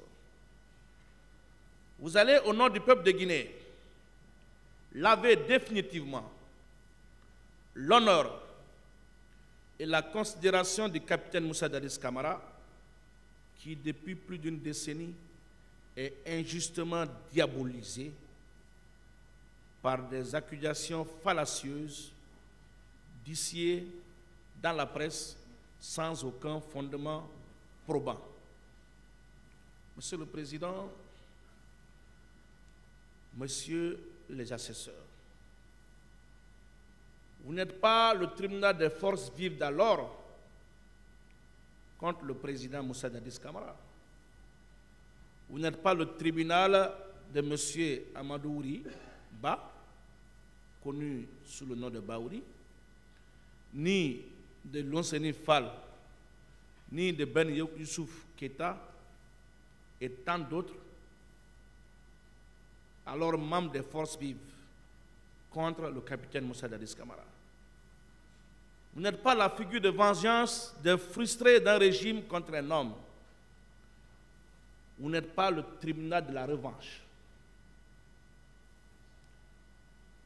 Vous allez, au nom du peuple de Guinée, laver définitivement l'honneur et la considération du capitaine Moussa Dadis Camara, qui depuis plus d'une décennie est injustement diabolisé par des accusations fallacieuses dissillées dans la presse sans aucun fondement probant. Monsieur le Président, Messieurs les assesseurs, vous n'êtes pas le tribunal des forces vives d'alors contre le président Moussa Dadis Camara. Vous n'êtes pas le tribunal de M. Amadou Ouri Ba, connu sous le nom de Baouri, ni de Lonseni Fall, ni de Ben Youssouf Keita et tant d'autres, alors membres des forces vives contre le capitaine Moussa Dadis Camara. Vous n'êtes pas la figure de vengeance des frustrés d'un régime contre un homme. Vous n'êtes pas le tribunal de la revanche.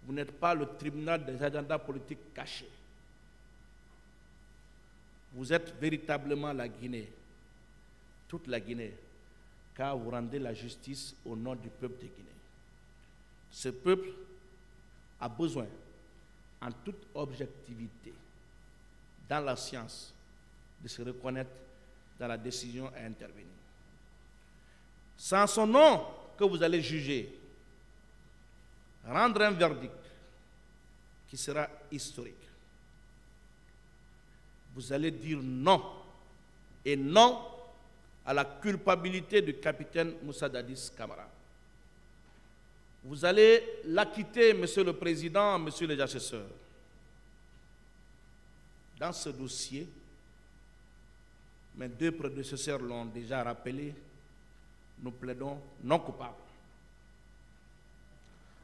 Vous n'êtes pas le tribunal des agendas politiques cachés. Vous êtes véritablement la Guinée, toute la Guinée, car vous rendez la justice au nom du peuple de Guinée. Ce peuple a besoin, en toute objectivité, dans la science, de se reconnaître dans la décision à intervenir. C'est en son nom que vous allez juger, rendre un verdict qui sera historique. Vous allez dire non, et non à la culpabilité du capitaine Moussa Dadis Camara. Vous allez l'acquitter, Monsieur le Président, Messieurs les assesseurs. Dans ce dossier, mes deux prédécesseurs l'ont déjà rappelé, nous plaidons non coupables.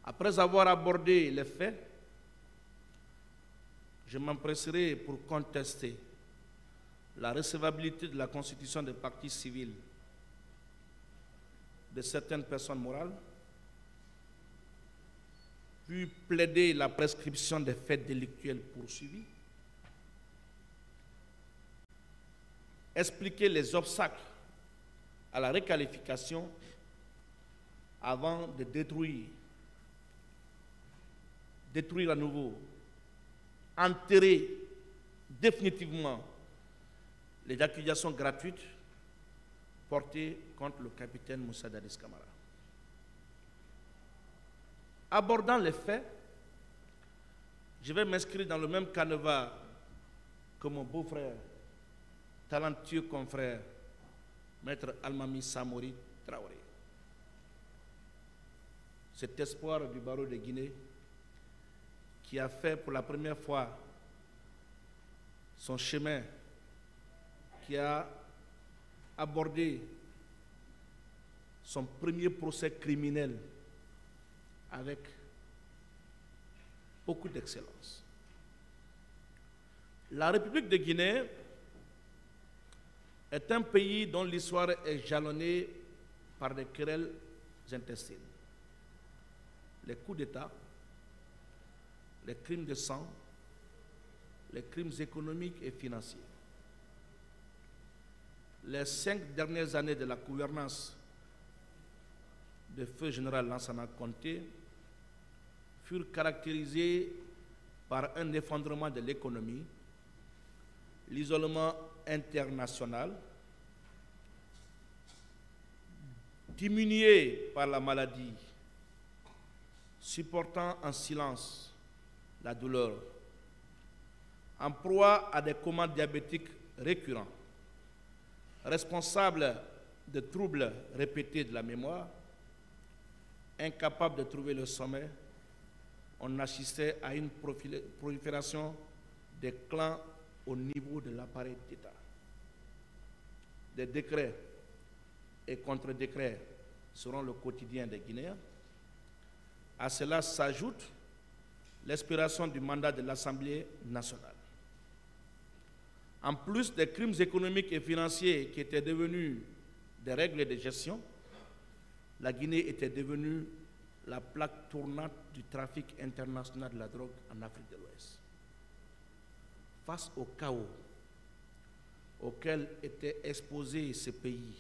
Après avoir abordé les faits, je m'empresserai pour contester la recevabilité de la constitution des partis civils de certaines personnes morales, puis plaider la prescription des faits délictuels poursuivis, expliquer les obstacles à la requalification avant de détruire à nouveau, enterrer définitivement les accusations gratuites portées contre le capitaine Moussa Dadis Camara. Abordant les faits, je vais m'inscrire dans le même canevas que mon beau-frère, talentueux confrère, Maître Almami Samori Traoré. Cet espoir du barreau de Guinée qui a fait pour la première fois son chemin, qui a abordé son premier procès criminel avec beaucoup d'excellence. La République de Guinée est un pays dont l'histoire est jalonnée par des querelles intestines. Les coups d'État, les crimes de sang, les crimes économiques et financiers. Les 5 dernières années de la gouvernance de feu général Lansana Conté furent caractérisées par un effondrement de l'économie, l'isolement international, diminué par la maladie, supportant en silence la douleur, en proie à des comas diabétiques récurrents, responsable de troubles répétés de la mémoire, incapable de trouver le sommeil, on assistait à une prolifération des clans au niveau de l'appareil d'État. Des décrets et contre-décrets seront le quotidien des Guinéens. À cela s'ajoute l'expiration du mandat de l'Assemblée nationale. En plus des crimes économiques et financiers qui étaient devenus des règles de gestion, la Guinée était devenue la plaque tournante du trafic international de la drogue en Afrique de l'Ouest. Face au chaos auquel était exposé ce pays,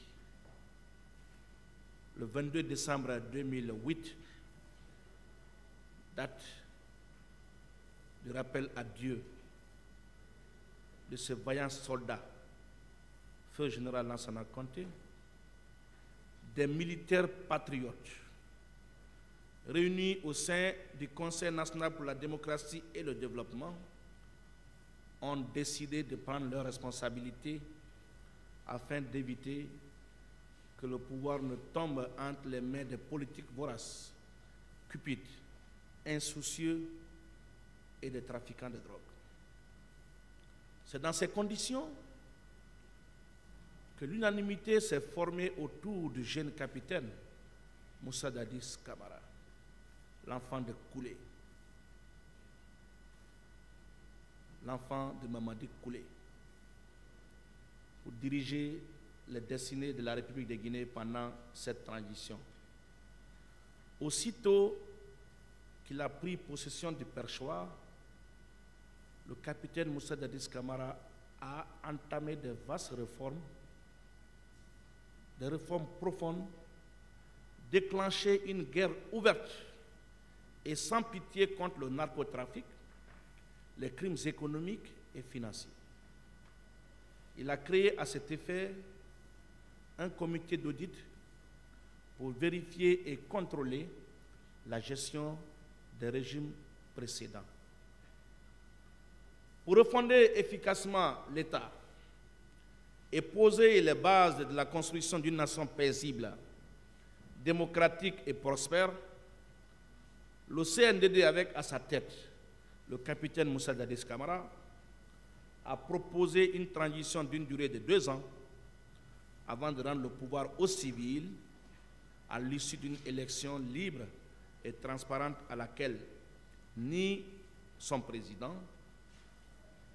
le 22 décembre 2008, date de rappel à Dieu de ce vaillant soldat, feu général Lansana Conté, des militaires patriotes réunis au sein du Conseil national pour la démocratie et le développement ont décidé de prendre leurs responsabilités afin d'éviter que le pouvoir ne tombe entre les mains des politiques voraces, cupides, insoucieux et des trafiquants de drogue. C'est dans ces conditions que l'unanimité s'est formée autour du jeune capitaine Moussa Dadis Camara, l'enfant de Koulé, l'enfant de Mamadi Koulé, pour diriger les destinées de la République de Guinée pendant cette transition. Aussitôt qu'il a pris possession du perchoir, le capitaine Moussa Dadis Camara a entamé de vastes réformes, des réformes profondes, déclenché une guerre ouverte et sans pitié contre le narcotrafic, les crimes économiques et financiers. Il a créé à cet effet un comité d'audit pour vérifier et contrôler la gestion des régimes précédents. Pour refonder efficacement l'État et poser les bases de la construction d'une nation paisible, démocratique et prospère, le CNDD, avec à sa tête le capitaine Moussa Dadis Camara, a proposé une transition d'une durée de 2 ans avant de rendre le pouvoir aux civils à l'issue d'une élection libre et transparente à laquelle ni son président,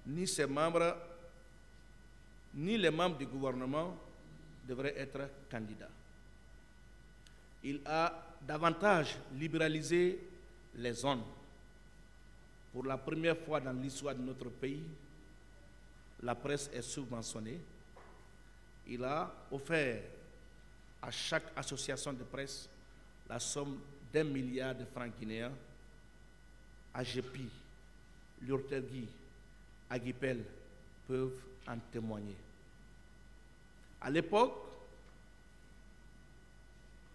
ni ses membres, ni les membres du gouvernement devraient être candidats. Il a davantage libéralisé les zones. Pour la première fois dans l'histoire de notre pays, la presse est subventionnée. Il a offert à chaque association de presse la somme d'1 milliard de francs guinéens à GEPI, Lurtergui, Aguipel, peuvent en témoigner. À l'époque,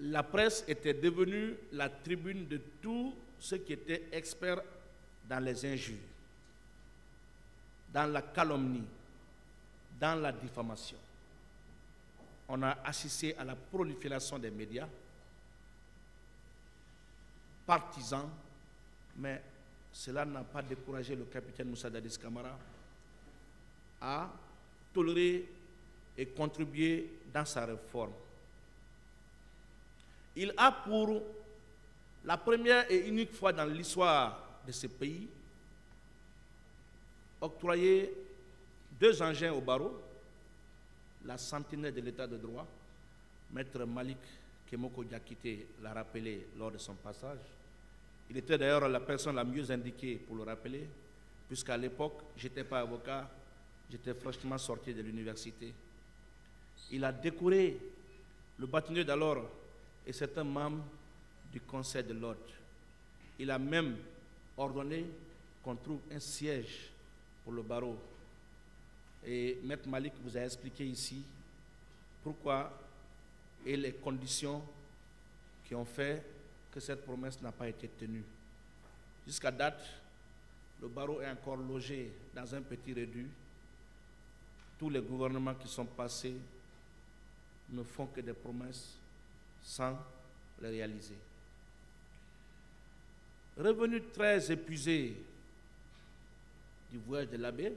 la presse était devenue la tribune de tous ceux qui étaient experts dans les injures, dans la calomnie, dans la diffamation. On a assisté à la prolifération des médias partisans, mais cela n'a pas découragé le capitaine Moussa Dadis Camara à tolérer et contribuer dans sa réforme. Il a pour la première et unique fois dans l'histoire de ce pays octroyé 2 engins au barreau, la sentinelle de l'état de droit, Maître Malik Kemoko Diakité l'a rappelé lors de son passage. Il était d'ailleurs la personne la mieux indiquée pour le rappeler, puisqu'à l'époque, je n'étais pas avocat, j'étais fraîchement sorti de l'université. Il a décoré le bâtonnier d'alors et certains membres du Conseil de l'ordre. Il a même ordonné qu'on trouve un siège pour le barreau. Et Maître Malik vous a expliqué ici pourquoi et les conditions qui ont fait que cette promesse n'a pas été tenue. Jusqu'à date, le barreau est encore logé dans un petit réduit. Tous les gouvernements qui sont passés ne font que des promesses sans les réaliser. Revenu très épuisé du voyage de l'abbé,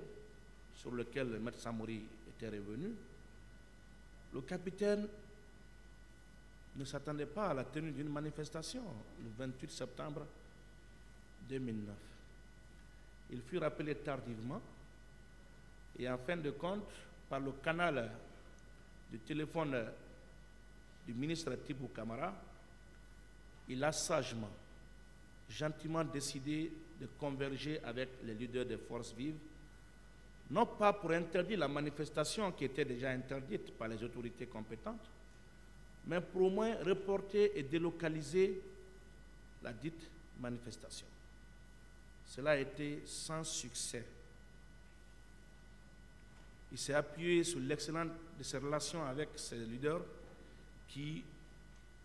sur lequel le maître Samori était revenu, le capitaine ne s'attendait pas à la tenue d'une manifestation le 28 septembre 2009. Il fut rappelé tardivement et en fin de compte, par le canal du téléphone du ministre Tibou Camara, il a sagement, gentiment décidé de converger avec les leaders des forces vives, non pas pour interdire la manifestation qui était déjà interdite par les autorités compétentes, mais pour au moins reporter et délocaliser la dite manifestation. Cela a été sans succès. Il s'est appuyé sur l'excellence de ses relations avec ses leaders qui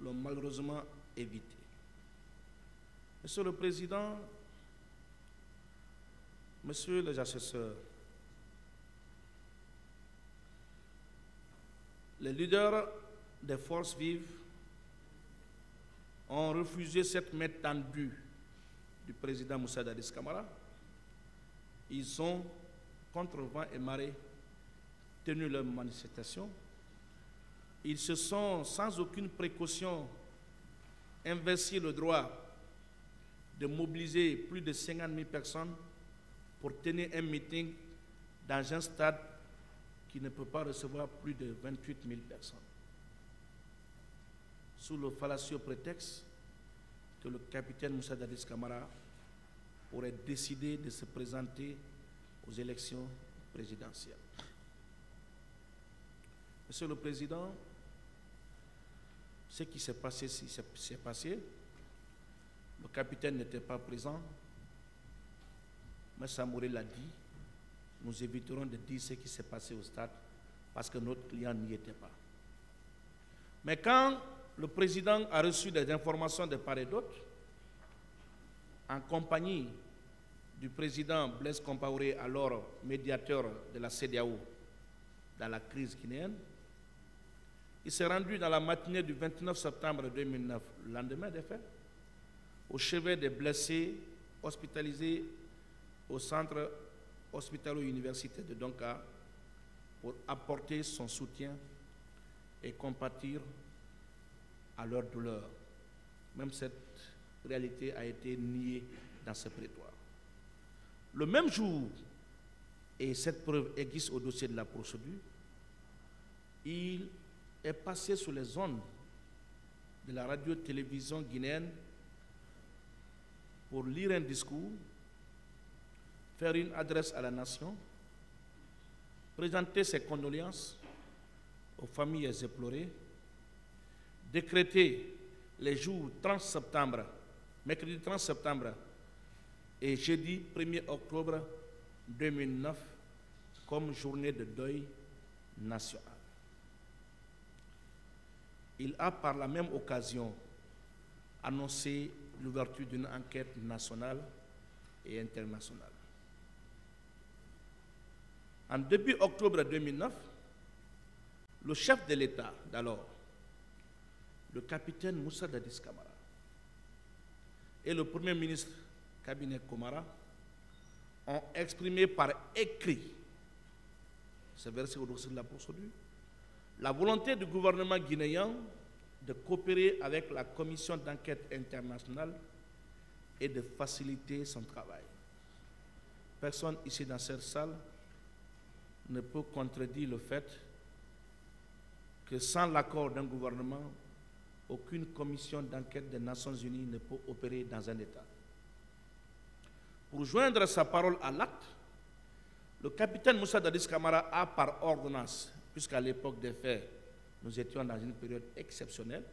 l'ont malheureusement évité. Monsieur le Président, Monsieur les assesseurs, les leaders des forces vives ont refusé cette main tendue du président Moussa Dadis Camara. Ils ont, contre vent et marée, tenu leur manifestation. Ils se sont, sans aucune précaution, investis le droit de mobiliser plus de 50 000 personnes pour tenir un meeting dans un stade qui ne peut pas recevoir plus de 28 000 personnes. Sous le fallacieux prétexte que le capitaine Moussa Dadis Camara aurait décidé de se présenter aux élections présidentielles. Monsieur le Président, ce qui s'est passé, s'est passé. Le capitaine n'était pas présent, mais Samori l'a dit. Nous éviterons de dire ce qui s'est passé au stade parce que notre client n'y était pas. Mais quand le président a reçu des informations de part et d'autre, en compagnie du président Blaise Compaoré, alors médiateur de la CEDEAO dans la crise guinéenne, il s'est rendu dans la matinée du 29 septembre 2009, le lendemain des faits, au chevet des blessés hospitalisés au centre hospitalo-universitaire de Donka pour apporter son soutien et compatir à leur douleur. Même cette réalité a été niée dans ce prétoire. Le même jour, et cette preuve existe au dossier de la procédure, il est passé sur les ondes de la radio-télévision guinéenne pour lire un discours, faire une adresse à la nation, présenter ses condoléances aux familles éplorées, décréter les jours 30 septembre, mercredi 30 septembre et jeudi 1er octobre 2009 comme journée de deuil national. Il a par la même occasion annoncé l'ouverture d'une enquête nationale et internationale. En début octobre 2009, le chef de l'État d'alors, le capitaine Moussa Dadis Camara, et le premier ministre Cabinet Komara ont exprimé par écrit, c'est versé au dossier de la procédure, la volonté du gouvernement guinéen de coopérer avec la commission d'enquête internationale et de faciliter son travail. Personne ici dans cette salle ne peut contredire le fait que sans l'accord d'un gouvernement, aucune commission d'enquête des Nations Unies ne peut opérer dans un État. Pour joindre sa parole à l'acte, le capitaine Moussa Dadis Camara a par ordonnance, puisqu'à l'époque des faits, nous étions dans une période exceptionnelle,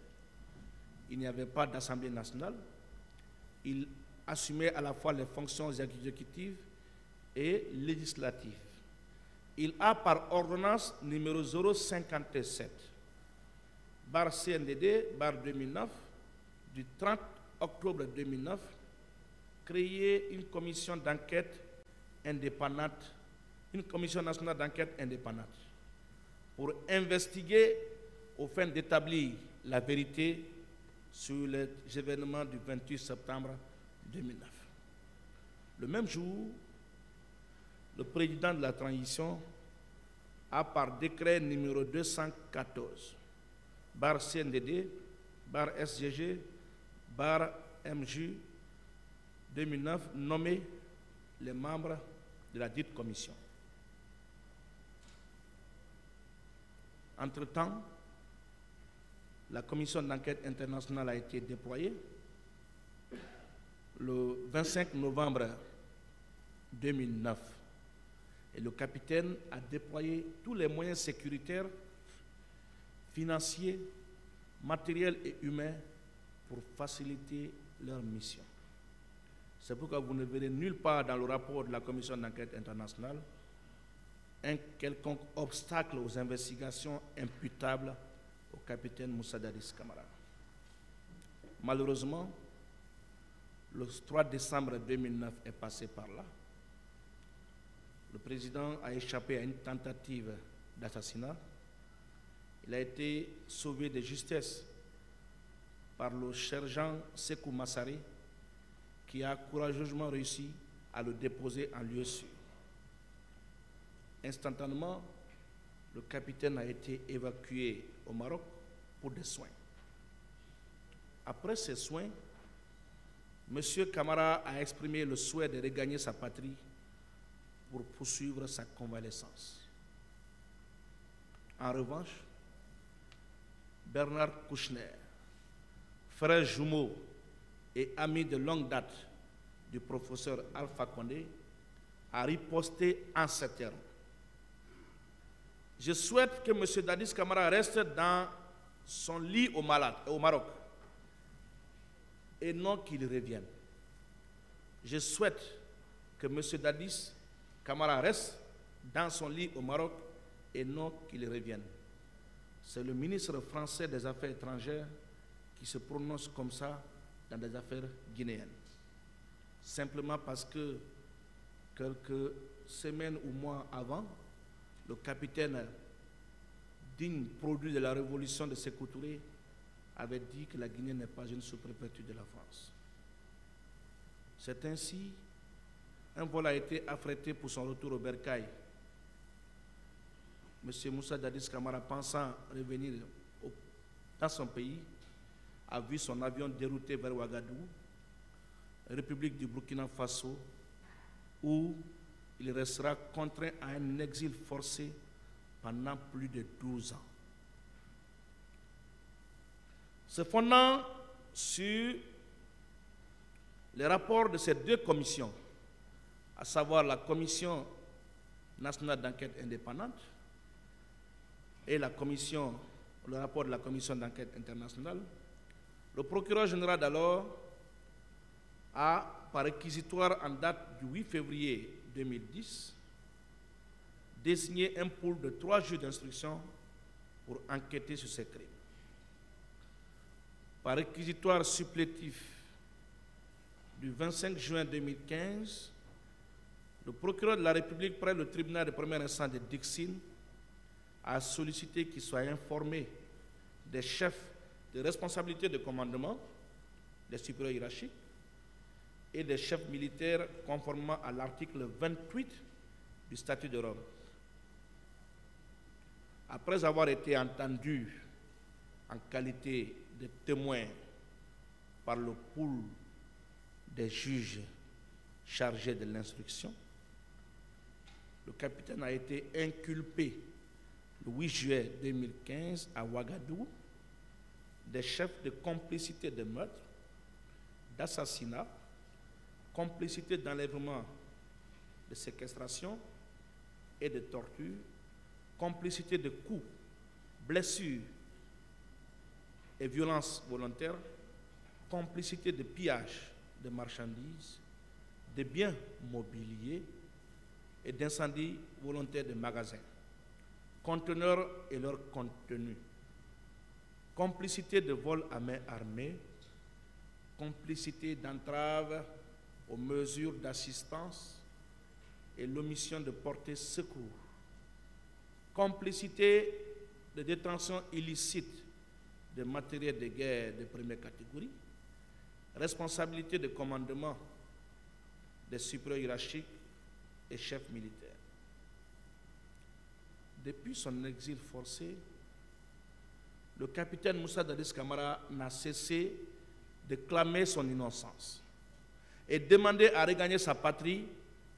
il n'y avait pas d'Assemblée nationale, il assumait à la fois les fonctions exécutives et législatives. Il a par ordonnance numéro 057, barre CNDD, barre 2009, du 30 octobre 2009, créé une commission d'enquête indépendante, une commission nationale d'enquête indépendante, pour investiguer aux fins d'établir la vérité sur les événements du 28 septembre 2009. Le même jour, le président de la transition a par décret numéro 214, barre CNDD, barre SGG, barre MJ 2009, nommé les membres de la dite commission. Entre-temps, la commission d'enquête internationale a été déployée. Le 25 novembre 2009, et le capitaine a déployé tous les moyens sécuritaires, financiers, matériels et humains pour faciliter leur mission. C'est pourquoi vous ne verrez nulle part dans le rapport de la commission d'enquête internationale un quelconque obstacle aux investigations imputables au capitaine Moussa Dadis Camara. Malheureusement, le 3 décembre 2009 est passé par là. Le président a échappé à une tentative d'assassinat. Il a été sauvé de justesse par le sergent Sekou Massari, qui a courageusement réussi à le déposer en lieu sûr. Instantanément, le capitaine a été évacué au Maroc pour des soins. Après ces soins, M. Camara a exprimé le souhait de regagner sa patrie pour poursuivre sa convalescence. En revanche, Bernard Kouchner, frère jumeau et ami de longue date du professeur Alpha Condé, a riposté en ces termes. Je souhaite que M. Dadis Camara reste dans son lit au Maroc et non qu'il revienne. Je souhaite que M. Dadis Camara reste dans son lit au Maroc et non qu'il revienne. C'est le ministre français des Affaires étrangères qui se prononce comme ça dans des affaires guinéennes. Simplement parce que quelques semaines ou mois avant, le capitaine, digne produit de la révolution de Sékou Touré, avait dit que la Guinée n'est pas une sous-préfecture de la France. C'est ainsi, un vol a été affrété pour son retour au Bercail. M. Moussa Dadis Camara, pensant revenir dans son pays, a vu son avion dérouté vers Ouagadougou, République du Burkina Faso, où il restera contraint à un exil forcé pendant plus de 12 ans. Se fondant sur les rapports de ces deux commissions, à savoir la Commission nationale d'enquête indépendante et le rapport de la Commission d'enquête internationale, le procureur général d'alors a, par réquisitoire en date du 8 février 2010, désigné un pool de 3 juges d'instruction pour enquêter sur ces crimes. Par réquisitoire supplétif du 25 juin 2015, le procureur de la République près le tribunal de première instance de Dixine a sollicité qu'il soit informé des chefs de responsabilité de commandement, des supérieurs hiérarchiques et des chefs militaires conformément à l'article 28 du statut de Rome. Après avoir été entendu en qualité de témoin par le pool des juges chargés de l'instruction, le capitaine a été inculpé le 8 juillet 2015 à Ouagadougou des chefs de complicité de meurtre, d'assassinat, complicité d'enlèvement, de séquestration et de torture, complicité de coups, blessures et violences volontaires, complicité de pillage de marchandises, de biens mobiliers et d'incendie volontaire de magasins, conteneurs et leur contenu, complicité de vol à main armée, complicité d'entrave aux mesures d'assistance et l'omission de porter secours, complicité de détention illicite de matériel de guerre de première catégorie, responsabilité de commandement des supérieurs hiérarchiques et chefs militaires. Depuis son exil forcé, le capitaine Moussa Dadis Camara n'a cessé de clamer son innocence et demander à regagner sa patrie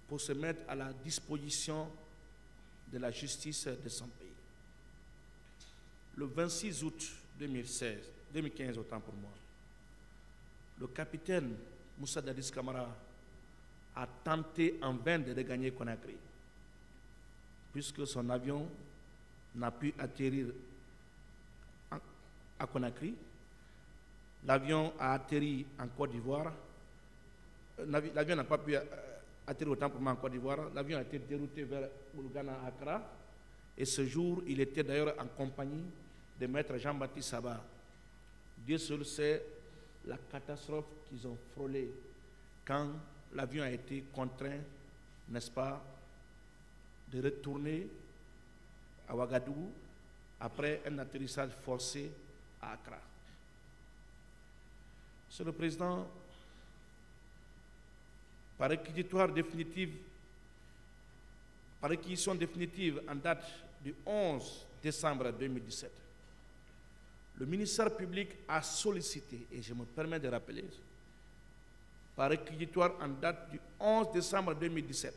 pour se mettre à la disposition de la justice de son pays. Le 26 août 2015, autant pour moi, le capitaine Moussa Dadis Camara a tenté en vain de regagner Conakry, puisque son avion n'a pu atterrir à Conakry. L'avion a atterri en Côte d'Ivoire. L'avion n'a pas pu atterrir autant pour moi en Côte d'Ivoire. L'avion a été dérouté vers Boulgana, Accra. Et ce jour, il était d'ailleurs en compagnie de maître Jean-Baptiste Saba. Dieu seul sait la catastrophe qu'ils ont frôlée quand l'avion a été contraint, n'est-ce pas, de retourner à Ouagadougou après un atterrissage forcé à Accra. Monsieur le Président, par réquisition définitive en date du 11 décembre 2017, le ministère public a sollicité, et je me permets de rappeler, par réquisitoire en date du 11 décembre 2017,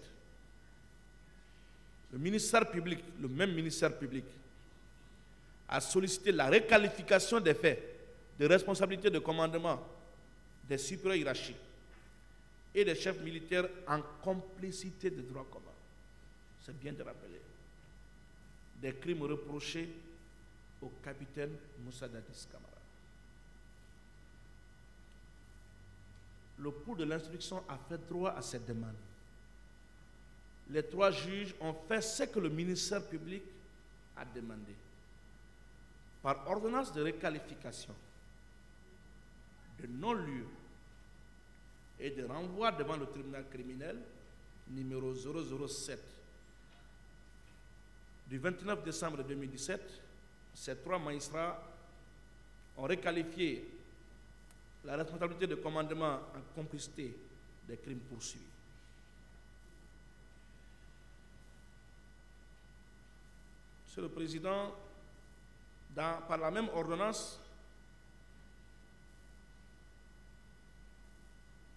le ministère public, le même ministère public, a sollicité la requalification des faits de responsabilité de commandement des supérieurs hiérarchiques et des chefs militaires en complicité de droit commun. C'est bien de rappeler. Des crimes reprochés au capitaine Moussa Dadis Camara. Le pool de l'instruction a fait droit à cette demande. Les 3 juges ont fait ce que le ministère public a demandé. Par ordonnance de requalification, de non-lieu et de renvoi devant le tribunal criminel numéro 007 du 29 décembre 2017, ces 3 magistrats ont requalifié la responsabilité de commandement en complicité des crimes poursuivis. Monsieur le Président, par la même ordonnance,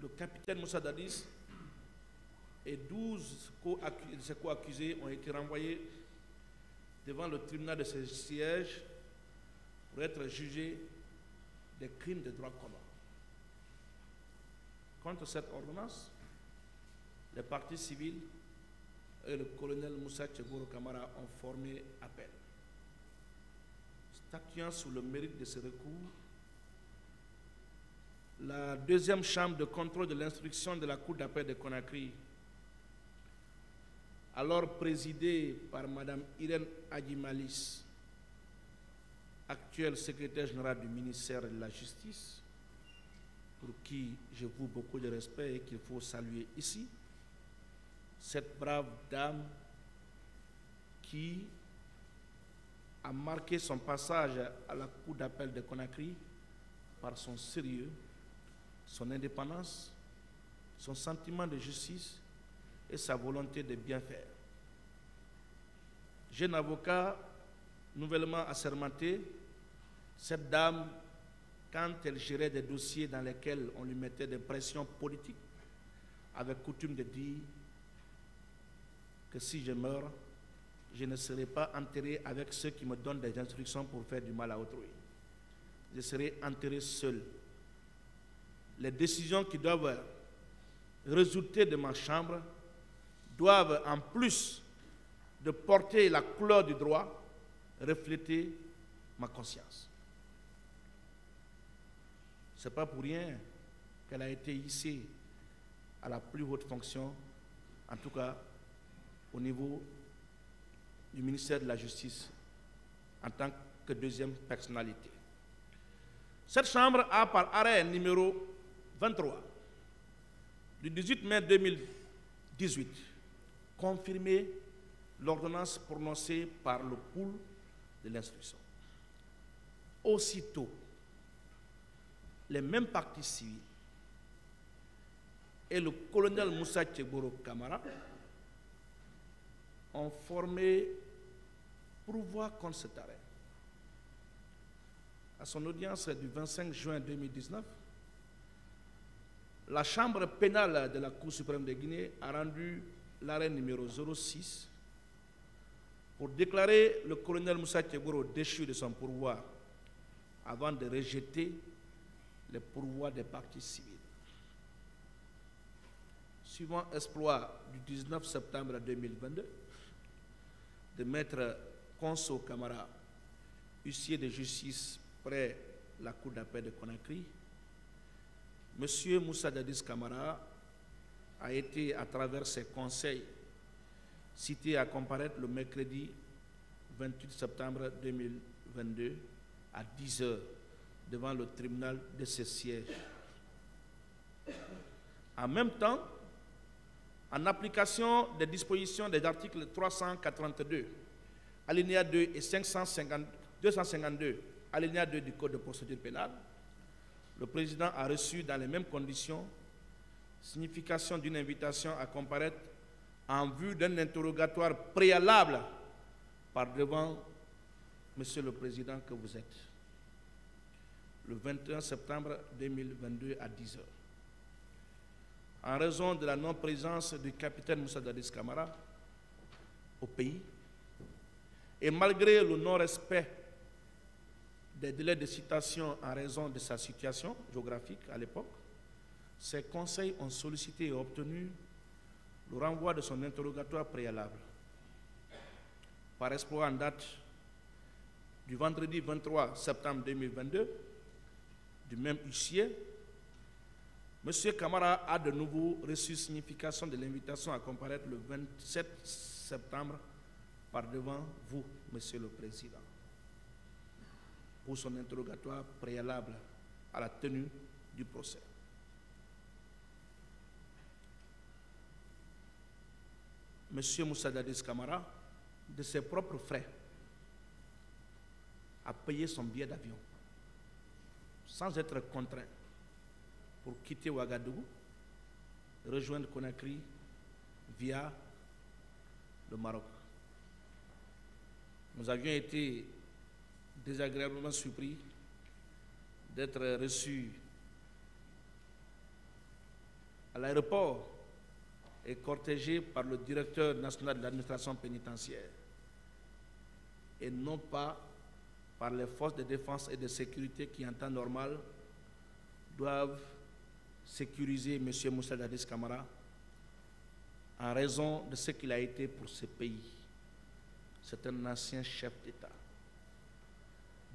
le capitaine Moussa Dadis et 12 de ses co-accusés ont été renvoyés devant le tribunal de ce siège pour être jugés des crimes de droit commun. Contre cette ordonnance, les parties civiles et le colonel Moussa Tchegoro Camara ont formé appel. Statuant sur le mérite de ce recours, la deuxième chambre de contrôle de l'instruction de la Cour d'appel de Conakry alors présidée par Mme Irène Adjimalis, actuelle secrétaire générale du ministère de la Justice, pour qui je voue beaucoup de respect et qu'il faut saluer ici, cette brave dame qui a marqué son passage à la Cour d'appel de Conakry par son sérieux, son indépendance, son sentiment de justice et sa volonté de bien faire. Jeune avocat nouvellement assermenté, cette dame, quand elle gérait des dossiers dans lesquels on lui mettait des pressions politiques, avait coutume de dire que si je meurs, je ne serai pas enterré avec ceux qui me donnent des instructions pour faire du mal à autrui. Je serai enterré seul. Les décisions qui doivent résulter de ma chambre doivent, en plus de porter la couleur du droit, refléter ma conscience. Ce n'est pas pour rien qu'elle a été hissée à la plus haute fonction, en tout cas au niveau du ministère de la Justice, en tant que deuxième personnalité. Cette Chambre a, par arrêt numéro 23 du 18 mai 2018, confirmé l'ordonnance prononcée par le pool de l'instruction. Aussitôt, les mêmes partis civils et le colonel Moussa Tchegboro Kamara ont formé pourvoi contre cet arrêt. À son audience du 25 juin 2019, la Chambre pénale de la Cour suprême de Guinée a rendu l'arrêt numéro 06 pour déclarer le colonel Moussa Tchegboro déchu de son pourvoi avant de rejeter les pourvois des partis civils. Suivant exploit du 19 septembre 2022 de maître Konso Kamara, huissier de justice près la Cour d'appel de Conakry, M. Moussa Dadis Kamara a été, à travers ses conseils, cité à comparaître le mercredi 28 septembre 2022 à 10 h devant le tribunal de ce siège. En même temps, en application des dispositions des articles 382, alinéa 2 et 252, alinéa 2 du Code de procédure pénale, le président a reçu dans les mêmes conditions signification d'une invitation à comparaître en vue d'un interrogatoire préalable par devant Monsieur le Président que vous êtes, le 21 septembre 2022 à 10 h. En raison de la non-présence du capitaine Moussa Dadis Kamara au pays, et malgré le non-respect des délais de citation en raison de sa situation géographique à l'époque, ces conseils ont sollicité et obtenu le renvoi de son interrogatoire préalable. Par exploit en date du vendredi 23 septembre 2022, du même huissier, M. Kamara a de nouveau reçu signification de l'invitation à comparaître le 27 septembre par devant vous, Monsieur le Président, pour son interrogatoire préalable à la tenue du procès. M. Moussa Dadis Kamara, de ses propres frais, a payé son billet d'avion sans être contraint pour quitter Ouagadougou, rejoindre Conakry via le Maroc. Nous avions été désagréablement surpris d'être reçus à l'aéroport et cortégés par le directeur national de l'administration pénitentiaire et non pas par les forces de défense et de sécurité qui, en temps normal, doivent sécuriser M. Moussa Dadis Kamara en raison de ce qu'il a été pour ce pays. C'est un ancien chef d'État.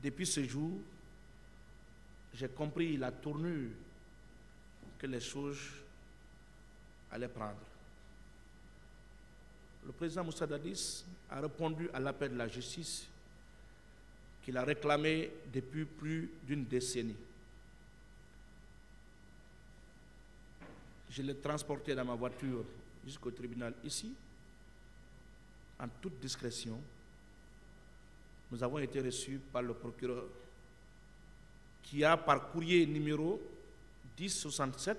Depuis ce jour, j'ai compris la tournure que les choses allaient prendre. le président Moussa Dadis a répondu à l'appel de la justice qu'il a réclamé depuis plus d'une décennie. Je l'ai transporté dans ma voiture jusqu'au tribunal ici, en toute discrétion. Nous avons été reçus par le procureur qui a, par courrier numéro 1067,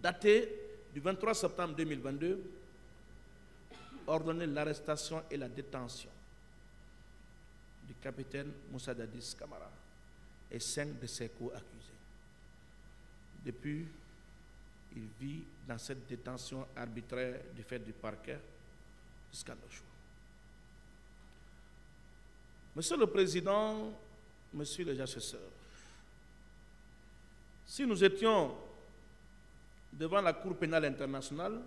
daté du 23 septembre 2022, ordonné l'arrestation et la détention du capitaine Moussa Dadis Camara et 5 de ses co-accusés. Depuis, il vit dans cette détention arbitraire du fait du parquet jusqu'à nos jours. Monsieur le Président, Monsieur les assesseurs, si nous étions devant la Cour pénale internationale,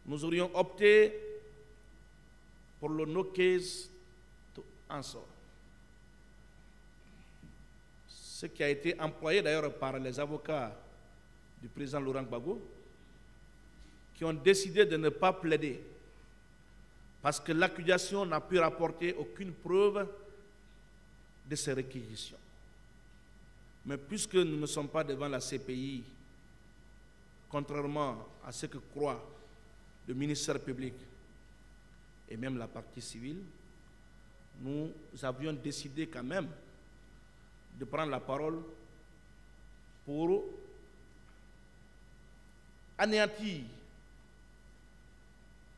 nous aurions opté pour le no case to answer, ce qui a été employé d'ailleurs par les avocats du président Laurent Gbagbo, qui ont décidé de ne pas plaider parce que l'accusation n'a pu rapporter aucune preuve de ces réquisitions. Mais puisque nous ne sommes pas devant la CPI, contrairement à ce que croit le ministère public et même la partie civile, nous avions décidé quand même de prendre la parole pour anéantir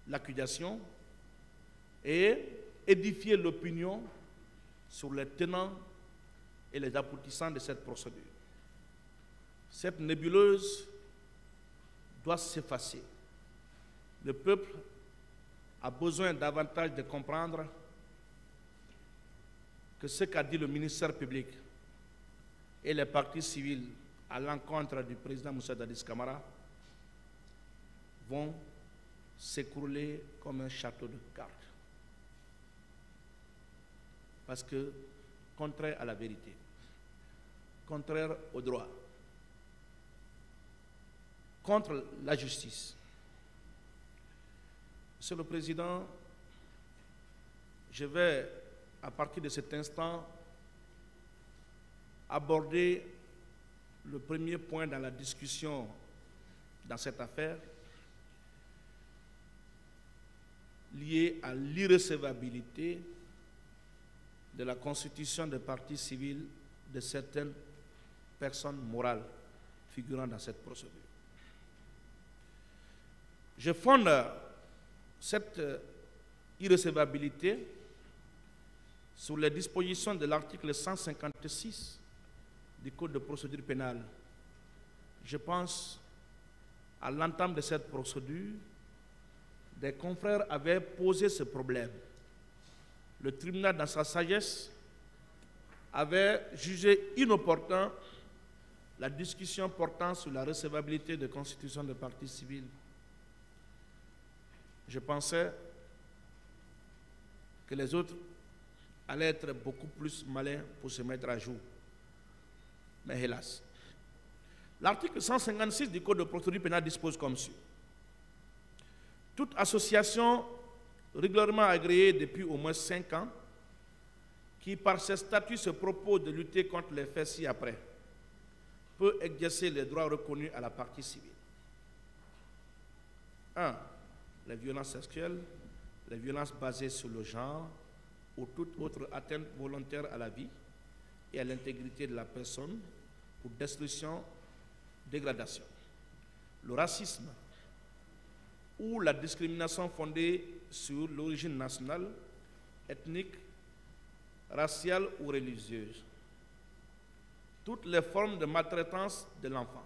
l'accusation et édifier l'opinion sur les tenants et les aboutissants de cette procédure. Cette nébuleuse doit s'effacer. Le peuple a besoin davantage de comprendre que ce qu'a dit le ministère public et les partis civils à l'encontre du président Moussa Dadis Camara vont s'écrouler comme un château de cartes. Parce que, contraire à la vérité, contraire au droit, contre la justice. Monsieur le Président, je vais, à partir de cet instant, aborder le premier point dans la discussion dans cette affaire, lié à l'irrecevabilité de la constitution de partie civile de certaines personnes morales figurant dans cette procédure. Je fonde cette irrecevabilité sur les dispositions de l'article 156 du Code de procédure pénale. Je pense à l'entame de cette procédure, des confrères avaient posé ce problème. Le tribunal, dans sa sagesse, avait jugé inopportun la discussion portant sur la recevabilité de constitution de partie civile. Je pensais que les autres allaient être beaucoup plus malins pour se mettre à jour. Mais hélas. L'article 156 du Code de procédure pénale dispose comme suit. Toute association régulièrement agréée depuis au moins 5 ans, qui par ses statuts se propose de lutter contre les faits ci-après, peut exercer les droits reconnus à la partie civile. 1. Les violences sexuelles, les violences basées sur le genre ou toute autre atteinte volontaire à la vie et à l'intégrité de la personne ou destruction, dégradation. Le racisme ou la discrimination fondée sur l'origine nationale, ethnique, raciale ou religieuse. Toutes les formes de maltraitance de l'enfant.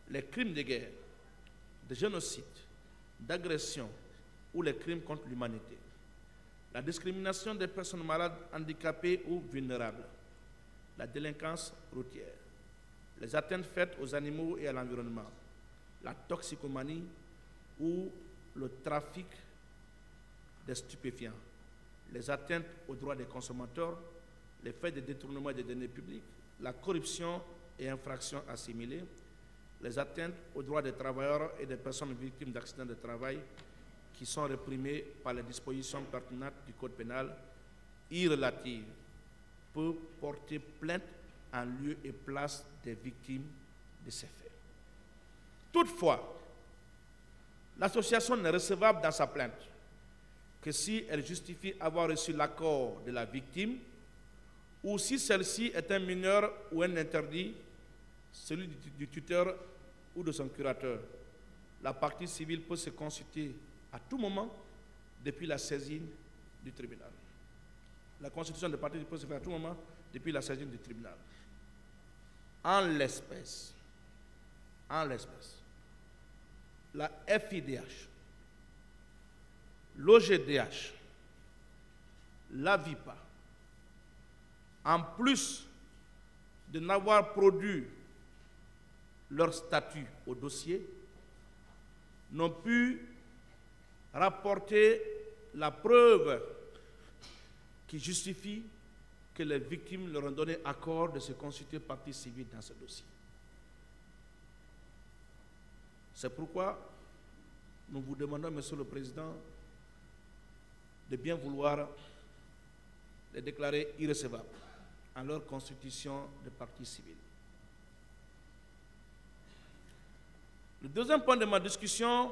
Les crimes de guerre, de génocide, d'agression ou les crimes contre l'humanité. La discrimination des personnes malades, handicapées ou vulnérables. La délinquance routière. Les atteintes faites aux animaux et à l'environnement. La toxicomanie ou le trafic des stupéfiants. Les atteintes aux droits des consommateurs, les faits de détournement des deniers publics, la corruption et infractions assimilées, les atteintes aux droits des travailleurs et des personnes victimes d'accidents de travail qui sont réprimées par les dispositions pertinentes du Code pénal irrelatives peut porter plainte en lieu et place des victimes de ces faits. Toutefois, l'association n'est recevable dans sa plainte que si elle justifie avoir reçu l'accord de la victime ou si celle-ci est un mineur ou un interdit, celui du tuteur ou de son curateur. La partie civile peut se consulter à tout moment depuis la saisine du tribunal. La constitution de partie peut se faire à tout moment depuis la saisine du tribunal. En l'espèce, la FIDH, l'OGDH, l'AVIPA, en plus de n'avoir produit leur statut au dossier, n'ont pu rapporter la preuve qui justifie que les victimes leur ont donné accord de se constituer partie civile dans ce dossier. C'est pourquoi nous vous demandons, Monsieur le Président, de bien vouloir les déclarer irrecevables en leur constitution de partie civile. Le deuxième point de ma discussion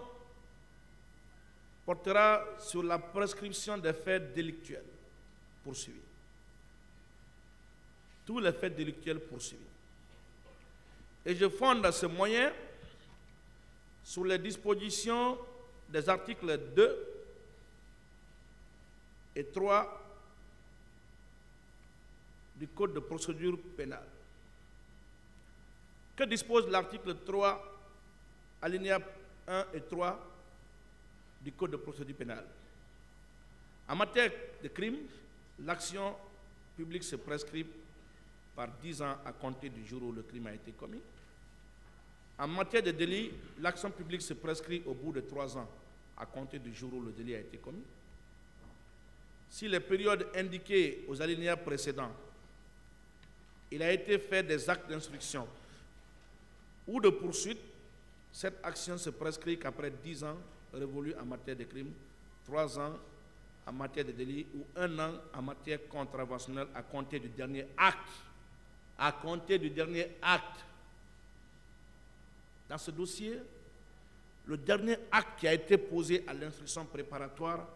portera sur la prescription des faits délictuels poursuivis. Tous les faits délictuels poursuivis. Et je fonde ce moyen sur les dispositions des articles 2 et 3 du Code de procédure pénale. Que dispose l'article 3, alinéa 1 et 3 du Code de procédure pénale? En matière de crime, l'action publique se prescrit par 10 ans à compter du jour où le crime a été commis. En matière de délit, l'action publique se prescrit au bout de 3 ans à compter du jour où le délit a été commis. Si les périodes indiquées aux alinéas précédents, il a été fait des actes d'instruction ou de poursuite, cette action se prescrit qu'après 10 ans révolus en matière de crime, 3 ans en matière de délit ou 1 an en matière contraventionnelle à compter du dernier acte. À compter du dernier acte. Dans ce dossier, le dernier acte qui a été posé à l'instruction préparatoire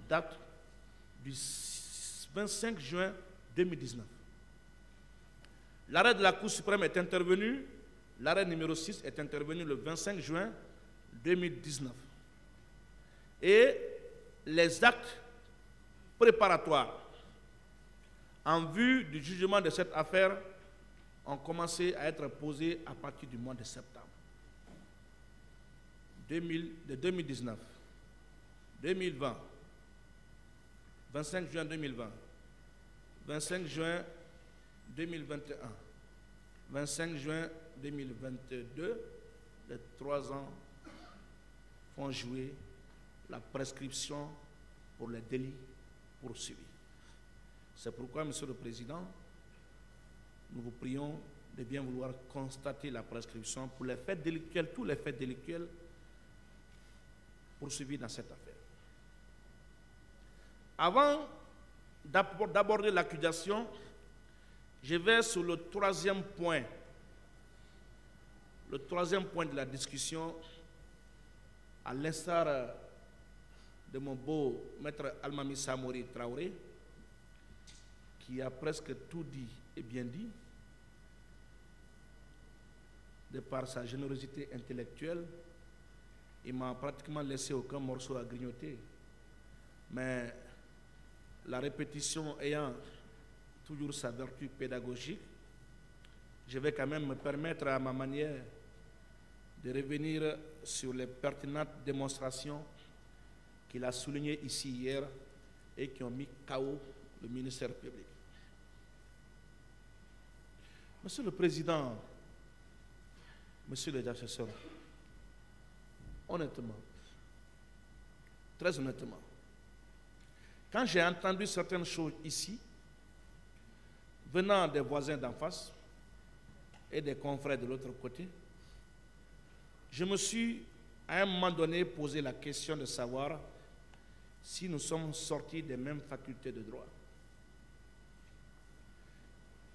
date du 25 juin 2019. L'arrêt de la Cour suprême est intervenu, l'arrêt numéro 6 est intervenu le 25 juin 2019. Et les actes préparatoires en vue du jugement de cette affaire ont commencé à être posés à partir du mois de septembre. De 2019, 2020, 25 juin 2020, 25 juin 2021, 25 juin 2022, les 3 ans font jouer la prescription pour les délits poursuivis. C'est pourquoi, Monsieur le Président, nous vous prions de bien vouloir constater la prescription pour les faits délictuels, tous les faits délictuels poursuivis dans cette affaire. Avant d'aborder l'accusation, je vais sur le troisième point de la discussion, à l'instar de mon beau maître Almami Samori Traoré, qui a presque tout dit et bien dit, de par sa générosité intellectuelle. Il m'a pratiquement laissé aucun morceau à grignoter. Mais la répétition ayant toujours sa vertu pédagogique, je vais quand même me permettre à ma manière de revenir sur les pertinentes démonstrations qu'il a soulignées ici hier et qui ont mis KO le ministère public. Monsieur le Président, Monsieur les assesseurs, honnêtement, très honnêtement, quand j'ai entendu certaines choses ici, venant des voisins d'en face et des confrères de l'autre côté, je me suis à un moment donné posé la question de savoir si nous sommes sortis des mêmes facultés de droit.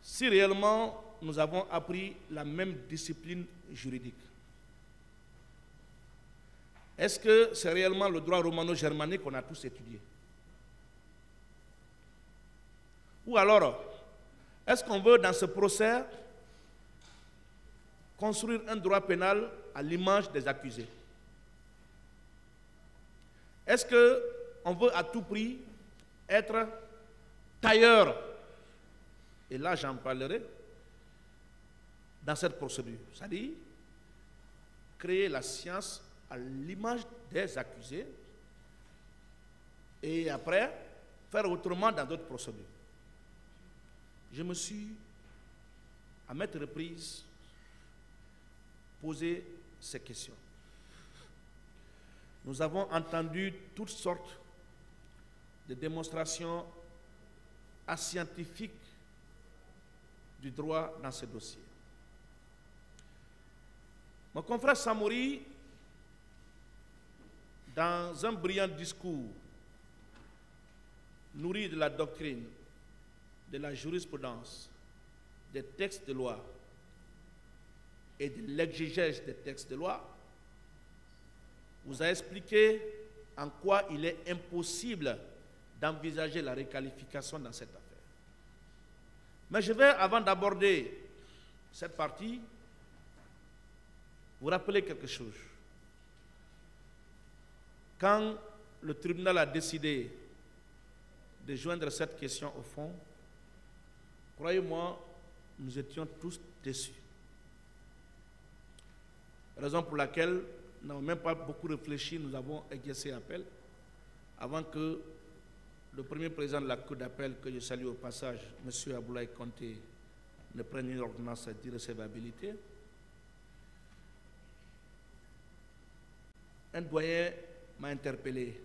Si réellement nous avons appris la même discipline juridique. Est-ce que c'est réellement le droit romano-germanique qu'on a tous étudié? Ou alors, est-ce qu'on veut dans ce procès construire un droit pénal à l'image des accusés? Est-ce qu'on veut à tout prix être tailleur? Et là, j'en parlerai dans cette procédure. C'est-à-dire créer la science à l'image des accusés et après faire autrement dans d'autres procédures. Je me suis, à maintes reprises, posé ces questions. Nous avons entendu toutes sortes de démonstrations ascientifiques du droit dans ce dossier. Mon confrère Samori, dans un brillant discours nourri de la doctrine, de la jurisprudence, des textes de loi et de l'exégèse des textes de loi, vous a expliqué en quoi il est impossible d'envisager la requalification dans cette affaire. Mais je vais, avant d'aborder cette partie, vous rappeler quelque chose. Quand le tribunal a décidé de joindre cette question au fond, croyez-moi, nous étions tous déçus. Raison pour laquelle nous n'avons même pas beaucoup réfléchi, nous avons exercé appel avant que le premier président de la Cour d'appel, que je salue au passage, M. Aboulaye Conté, ne prenne une ordonnance d'irrecevabilité. Un doyen m'a interpellé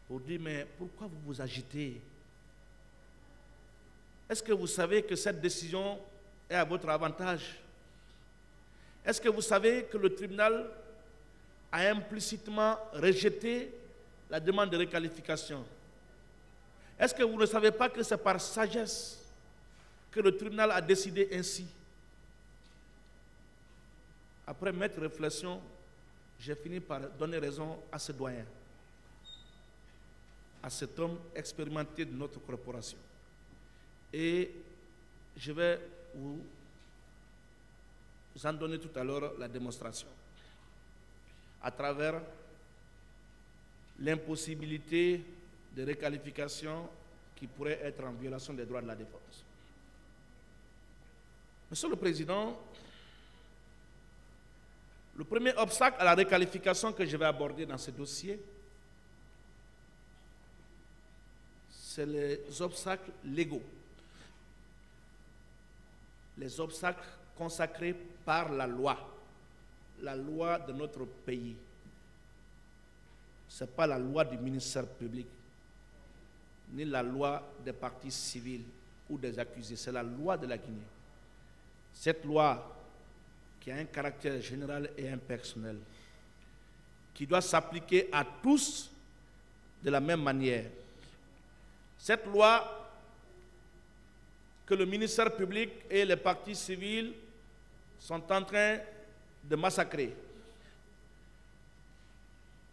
pour dire, mais pourquoi vous vous agitez? Est-ce que vous savez que cette décision est à votre avantage? Est-ce que vous savez que le tribunal a implicitement rejeté la demande de requalification? Est-ce que vous ne savez pas que c'est par sagesse que le tribunal a décidé ainsi? Après maintes réflexions, j'ai fini par donner raison à ce doyen, à cet homme expérimenté de notre corporation. Et je vais vous en donner tout à l'heure la démonstration, à travers l'impossibilité de requalification qui pourrait être en violation des droits de la défense. Monsieur le Président, le premier obstacle à la requalification que je vais aborder dans ce dossier, c'est les obstacles légaux, les obstacles consacrés par la loi de notre pays. Ce n'est pas la loi du ministère public, ni la loi des partis civils ou des accusés, c'est la loi de la Guinée. Cette loi qui a un caractère général et impersonnel, qui doit s'appliquer à tous de la même manière. Cette loi que le ministère public et les partis civils sont en train de massacrer,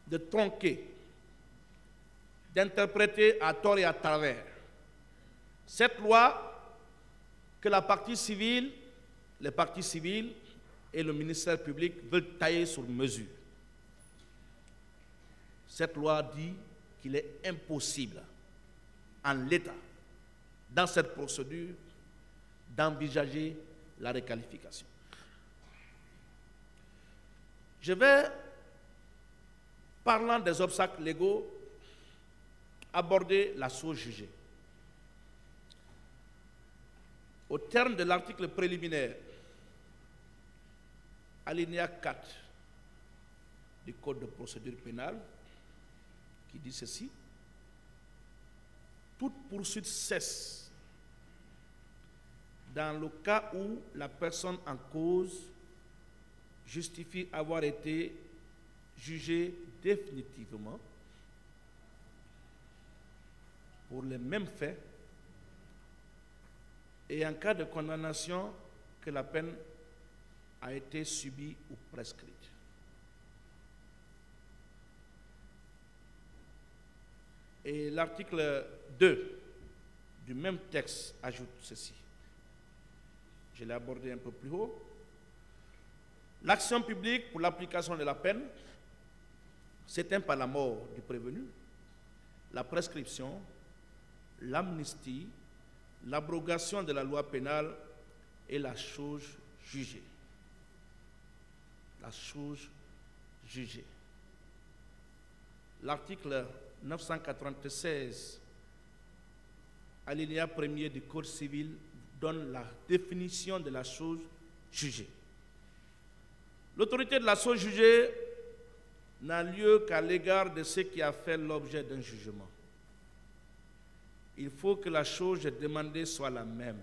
de tronquer, d'interpréter à tort et à travers. Cette loi que la partie civile, les partis civils et le ministère public veulent tailler sur mesure. Cette loi dit qu'il est impossible, en l'état, dans cette procédure, d'envisager la requalification. Je vais, parlant des obstacles légaux, aborder la chose jugée. Au terme de l'article préliminaire, alinéa 4 du Code de procédure pénale, qui dit ceci: toute poursuite cesse dans le cas où la personne en cause justifie avoir été jugé définitivement pour les mêmes faits et en cas de condamnation que la peine a été subie ou prescrite. Et l'article 2 du même texte ajoute ceci. Je l'ai abordé un peu plus haut. L'action publique pour l'application de la peine s'éteint par la mort du prévenu, la prescription, l'amnistie, l'abrogation de la loi pénale et la chose jugée. La chose jugée. L'article 996, alinéa 1er du Code civil, donne la définition de la chose jugée. L'autorité de la chose jugée n'a lieu qu'à l'égard de ce qui a fait l'objet d'un jugement. Il faut que la chose demandée soit la même,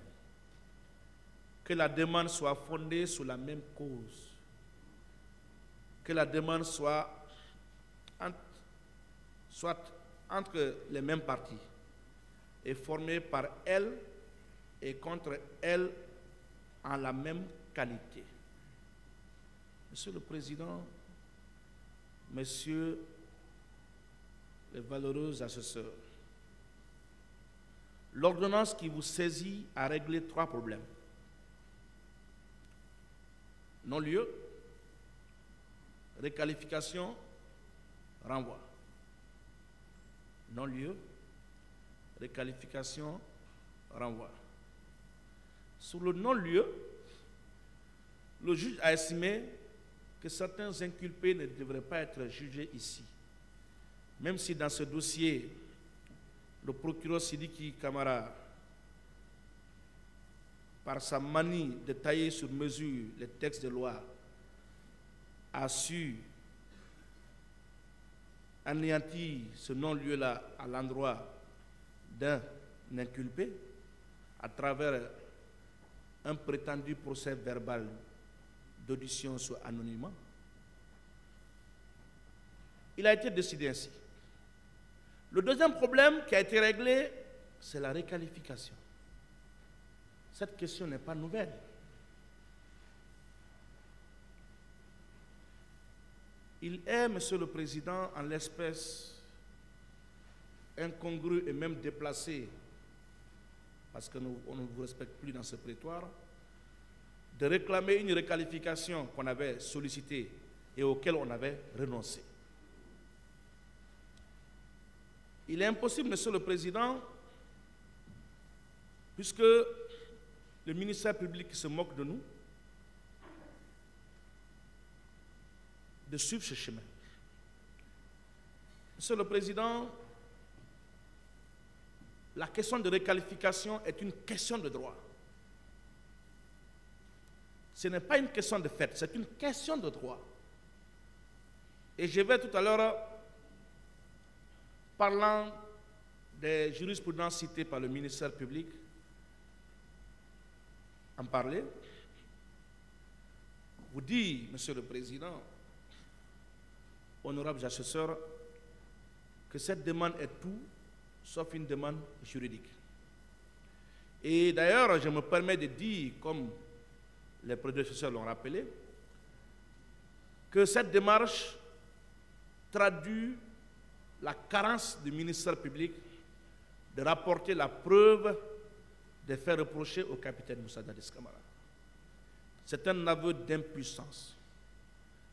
que la demande soit fondée sur la même cause, que la demande soit entre les mêmes parties et formée par elle et contre elle en la même qualité. Monsieur le Président, Messieurs les valeureux assesseurs, l'ordonnance qui vous saisit a réglé 3 problèmes. Non-lieu, requalification, renvoi. Non-lieu, requalification, renvoi. Sur le non-lieu, le juge a estimé que certains inculpés ne devraient pas être jugés ici. Même si dans ce dossier, le procureur Sidiki Camara, par sa manie de tailler sur mesure les textes de loi, a su anéantir ce non-lieu-là à l'endroit d'un inculpé à travers un prétendu procès verbal d'audition sur anonymat. Il a été décidé ainsi. Le deuxième problème qui a été réglé, c'est la requalification. Cette question n'est pas nouvelle. Il est, Monsieur le Président, en l'espèce incongru et même déplacé, parce qu'on ne vous respecte plus dans ce prétoire, de réclamer une requalification qu'on avait sollicitée et auquel on avait renoncé. Il est impossible, Monsieur le Président, puisque le ministère public se moque de nous, de suivre ce chemin. Monsieur le Président, la question de requalification est une question de droit. Ce n'est pas une question de fait, c'est une question de droit. Et je vais tout à l'heure, parlant des jurisprudences citées par le ministère public, en parler, vous dire, Monsieur le Président, honorables assesseurs, que cette demande est tout sauf une demande juridique. Et d'ailleurs, je me permets de dire, comme les prédécesseurs l'ont rappelé, que cette démarche traduit la carence du ministère public de rapporter la preuve des faits reprochés au capitaine Moussa Dadis Camara. C'est un aveu d'impuissance.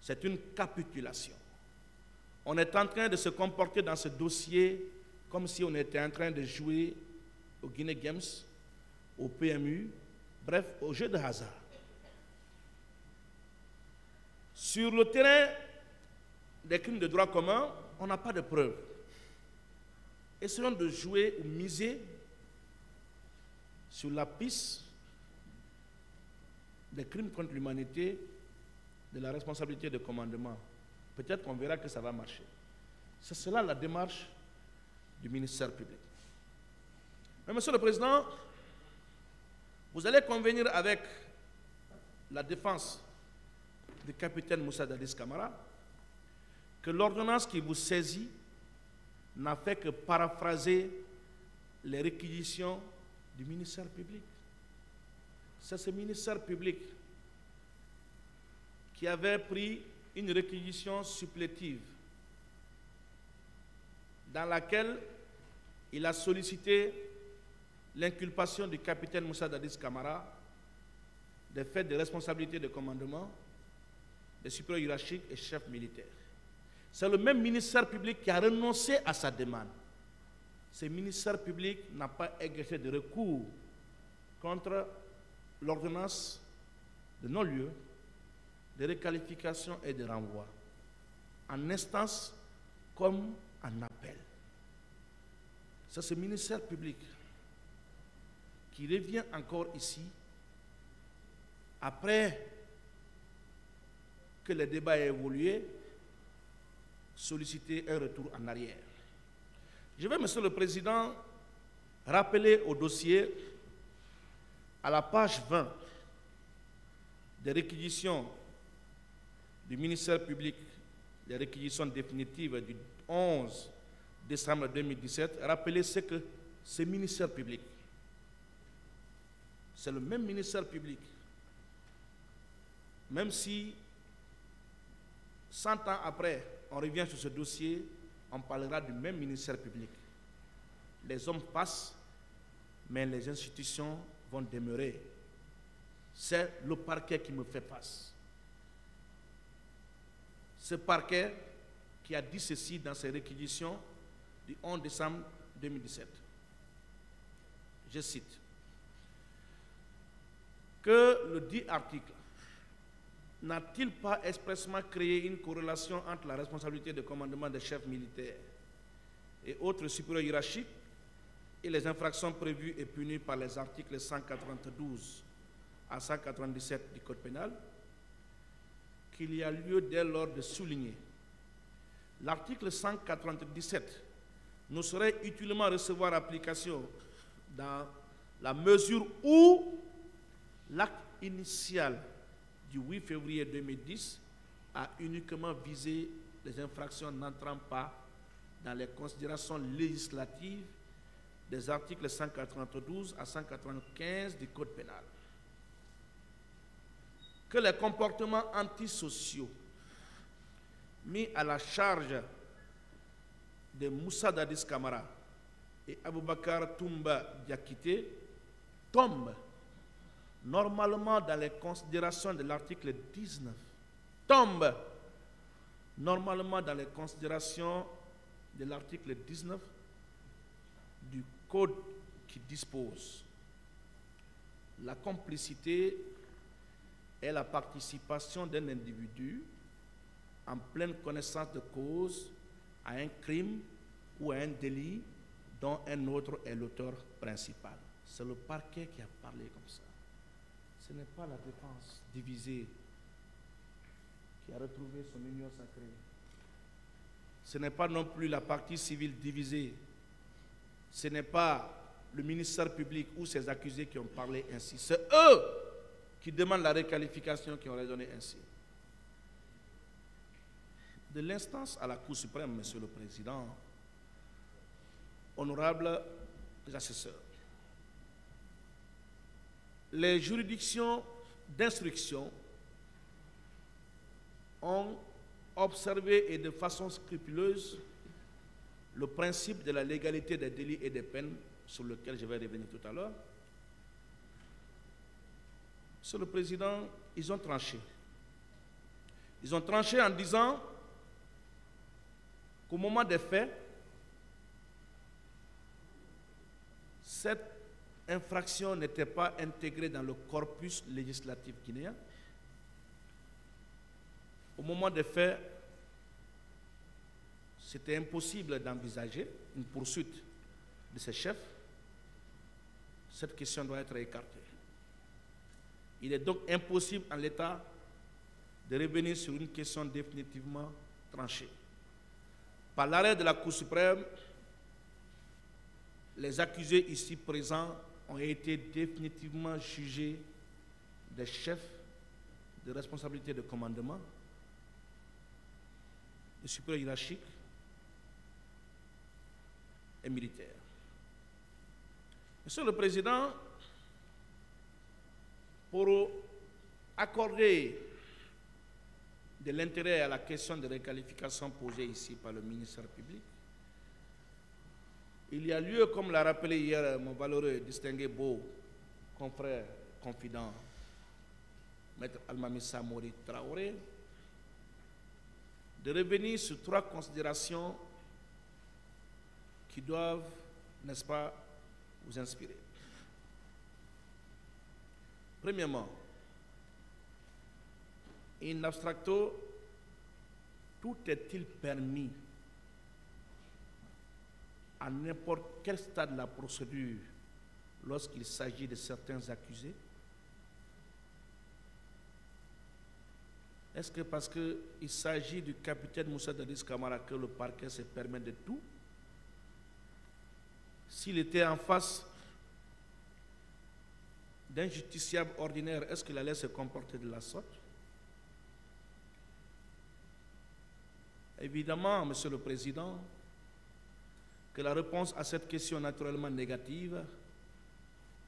C'est une capitulation. On est en train de se comporter dans ce dossier comme si on était en train de jouer au Guinée Games, au PMU, bref, au jeu de hasard. Sur le terrain des crimes de droit commun, on n'a pas de preuves. Essayons de jouer ou miser sur la piste des crimes contre l'humanité, de la responsabilité de commandement. Peut-être qu'on verra que ça va marcher. C'est cela la démarche du ministère public. Mais Monsieur le Président, vous allez convenir avec la défense du capitaine Moussa Dadis Camara que l'ordonnance qui vous saisit n'a fait que paraphraser les réquisitions du ministère public. C'est ce ministère public qui avait pris une réquisition supplétive dans laquelle il a sollicité l'inculpation du capitaine Moussa Dadis Camara des faits de responsabilité de commandement des supérieurs hiérarchiques et chefs militaires. C'est le même ministère public qui a renoncé à sa demande. Ce ministère public n'a pas exercé de recours contre l'ordonnance de non-lieu, de requalification et de renvoi, en instance comme en appel. C'est ce ministère public qui revient encore ici après que le débat ait évolué, solliciter un retour en arrière. Je vais, Monsieur le Président, rappeler au dossier, à la page 20 des réquisitions du ministère public, les réquisitions définitives du 11 décembre 2017, rappeler ce que ce ministère public, c'est le même ministère public, même si 100 ans après, on revient sur ce dossier, on parlera du même ministère public. Les hommes passent, mais les institutions vont demeurer. C'est le parquet qui me fait face. Ce parquet qui a dit ceci dans ses réquisitions du 11 décembre 2017. Je cite. Que le dit article n'a-t-il pas expressément créé une corrélation entre la responsabilité de commandement des chefs militaires et autres supérieurs hiérarchiques et les infractions prévues et punies par les articles 192 à 197 du Code pénal, qu'il y a lieu dès lors de souligner. L'article 197 ne saurait utilement recevoir application dans la mesure où l'acte initial du 8 février 2010 a uniquement visé les infractions n'entrant pas dans les considérations législatives des articles 192 à 195 du Code pénal. Que les comportements antisociaux mis à la charge de Moussa Dadis Camara et Aboubakar Toumba Diakité tombent normalement dans les considérations de l'article 19, tombent normalement dans les considérations de l'article 19 du Code qui dispose la complicité est la participation d'un individu en pleine connaissance de cause à un crime ou à un délit dont un autre est l'auteur principal. C'est le parquet qui a parlé comme ça. Ce n'est pas la défense divisée qui a retrouvé son union sacrée. Ce n'est pas non plus la partie civile divisée. Ce n'est pas le ministère public ou ses accusés qui ont parlé ainsi. C'est eux qui demandent la requalification qui ont raisonné ainsi. De l'instance à la Cour suprême, Monsieur le Président, honorables assesseurs, les juridictions d'instruction ont observé et de façon scrupuleuse le principe de la légalité des délits et des peines sur lequel je vais revenir tout à l'heure. Monsieur le Président, ils ont tranché. Ils ont tranché en disant qu'au moment des faits, cette infraction n'était pas intégrée dans le corpus législatif guinéen. Au moment des faits, c'était impossible d'envisager une poursuite de ces chefs. Cette question doit être écartée. Il est donc impossible en l'état de revenir sur une question définitivement tranchée. Par l'arrêt de la Cour suprême, les accusés ici présents ont été définitivement jugés des chefs de responsabilité de commandement, de supérieur hiérarchique et militaire. Monsieur le Président, pour accorder de l'intérêt à la question de réqualification posée ici par le ministère public, il y a lieu, comme l'a rappelé hier mon valeureux, distingué, beau confrère, confident, Maître Almamissa Mori Traoré, de revenir sur 3 considérations qui doivent, n'est-ce pas, vous inspirer. Premièrement, in abstracto, tout est-il permis à n'importe quel stade de la procédure lorsqu'il s'agit de certains accusés? Est-ce que parce qu'il s'agit du capitaine Moussa Dadis Camara que le parquet se permet de tout? S'il était en face d'un justiciable ordinaire, est-ce qu'il allait se comporter de la sorte? Évidemment, Monsieur le Président, que la réponse à cette question naturellement négative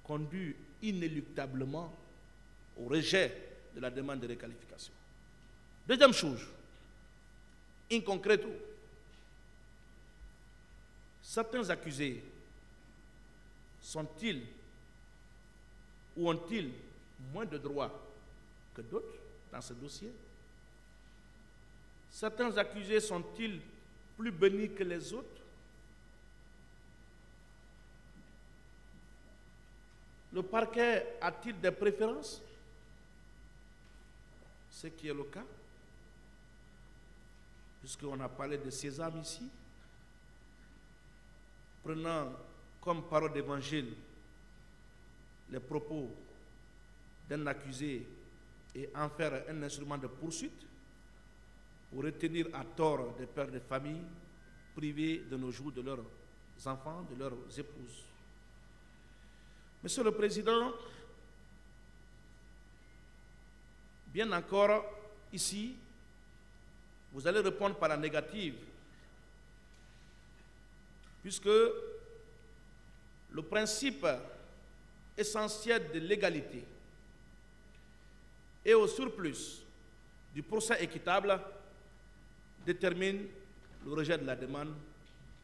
conduit inéluctablement au rejet de la demande de réqualification. Deuxième chose, in concreto, certains accusés sont-ils ou ont-ils moins de droits que d'autres dans ce dossier? Certains accusés sont-ils plus bénis que les autres? Le parquet a-t-il des préférences? Ce qui est le cas, puisqu'on a parlé de Sésame ici, prenant comme parole d'évangile les propos d'un accusé et en faire un instrument de poursuite pour retenir à tort des pères de famille privés de nos jours de leurs enfants, de leurs épouses. Monsieur le Président, bien encore, ici, vous allez répondre par la négative, puisque le principe essentiel de l'égalité et au surplus du procès équitable détermine le rejet de la demande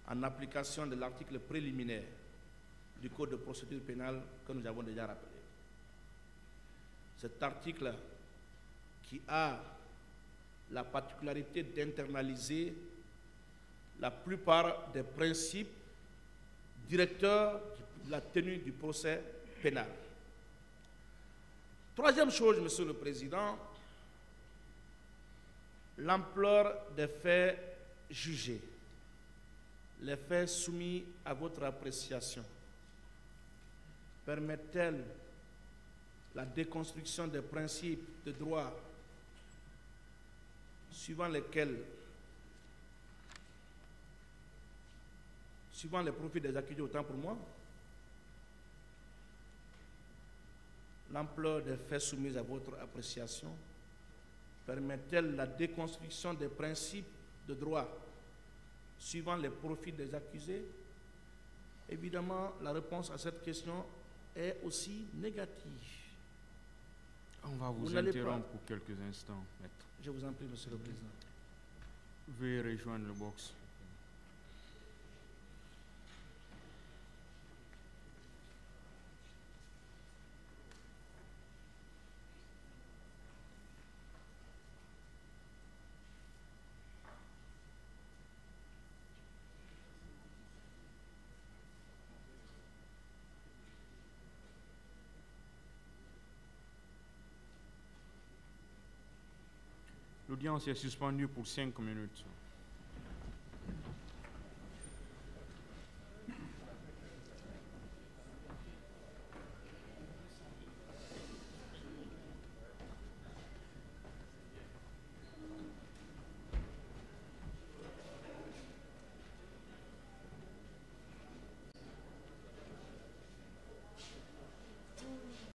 en application de l'article préliminaire du Code de procédure pénale que nous avons déjà rappelé. Cet article qui a la particularité d'internaliser la plupart des principes directeurs de la tenue du procès pénal. Troisième chose, Monsieur le Président, l'ampleur des faits jugés, les faits soumis à votre appréciation, permettent-elles la déconstruction des principes de droit suivant lesquels, suivant les profils des accusés, autant pour moi, l'ampleur des faits soumis à votre appréciation permet-elle la déconstruction des principes de droit suivant les profils des accusés? Évidemment, la réponse à cette question est aussi négative. On va vous interrompre pour quelques instants, maître. Je vous en prie, Monsieur le Président. Veuillez rejoindre le box. L'audience est suspendue pour 5 minutes.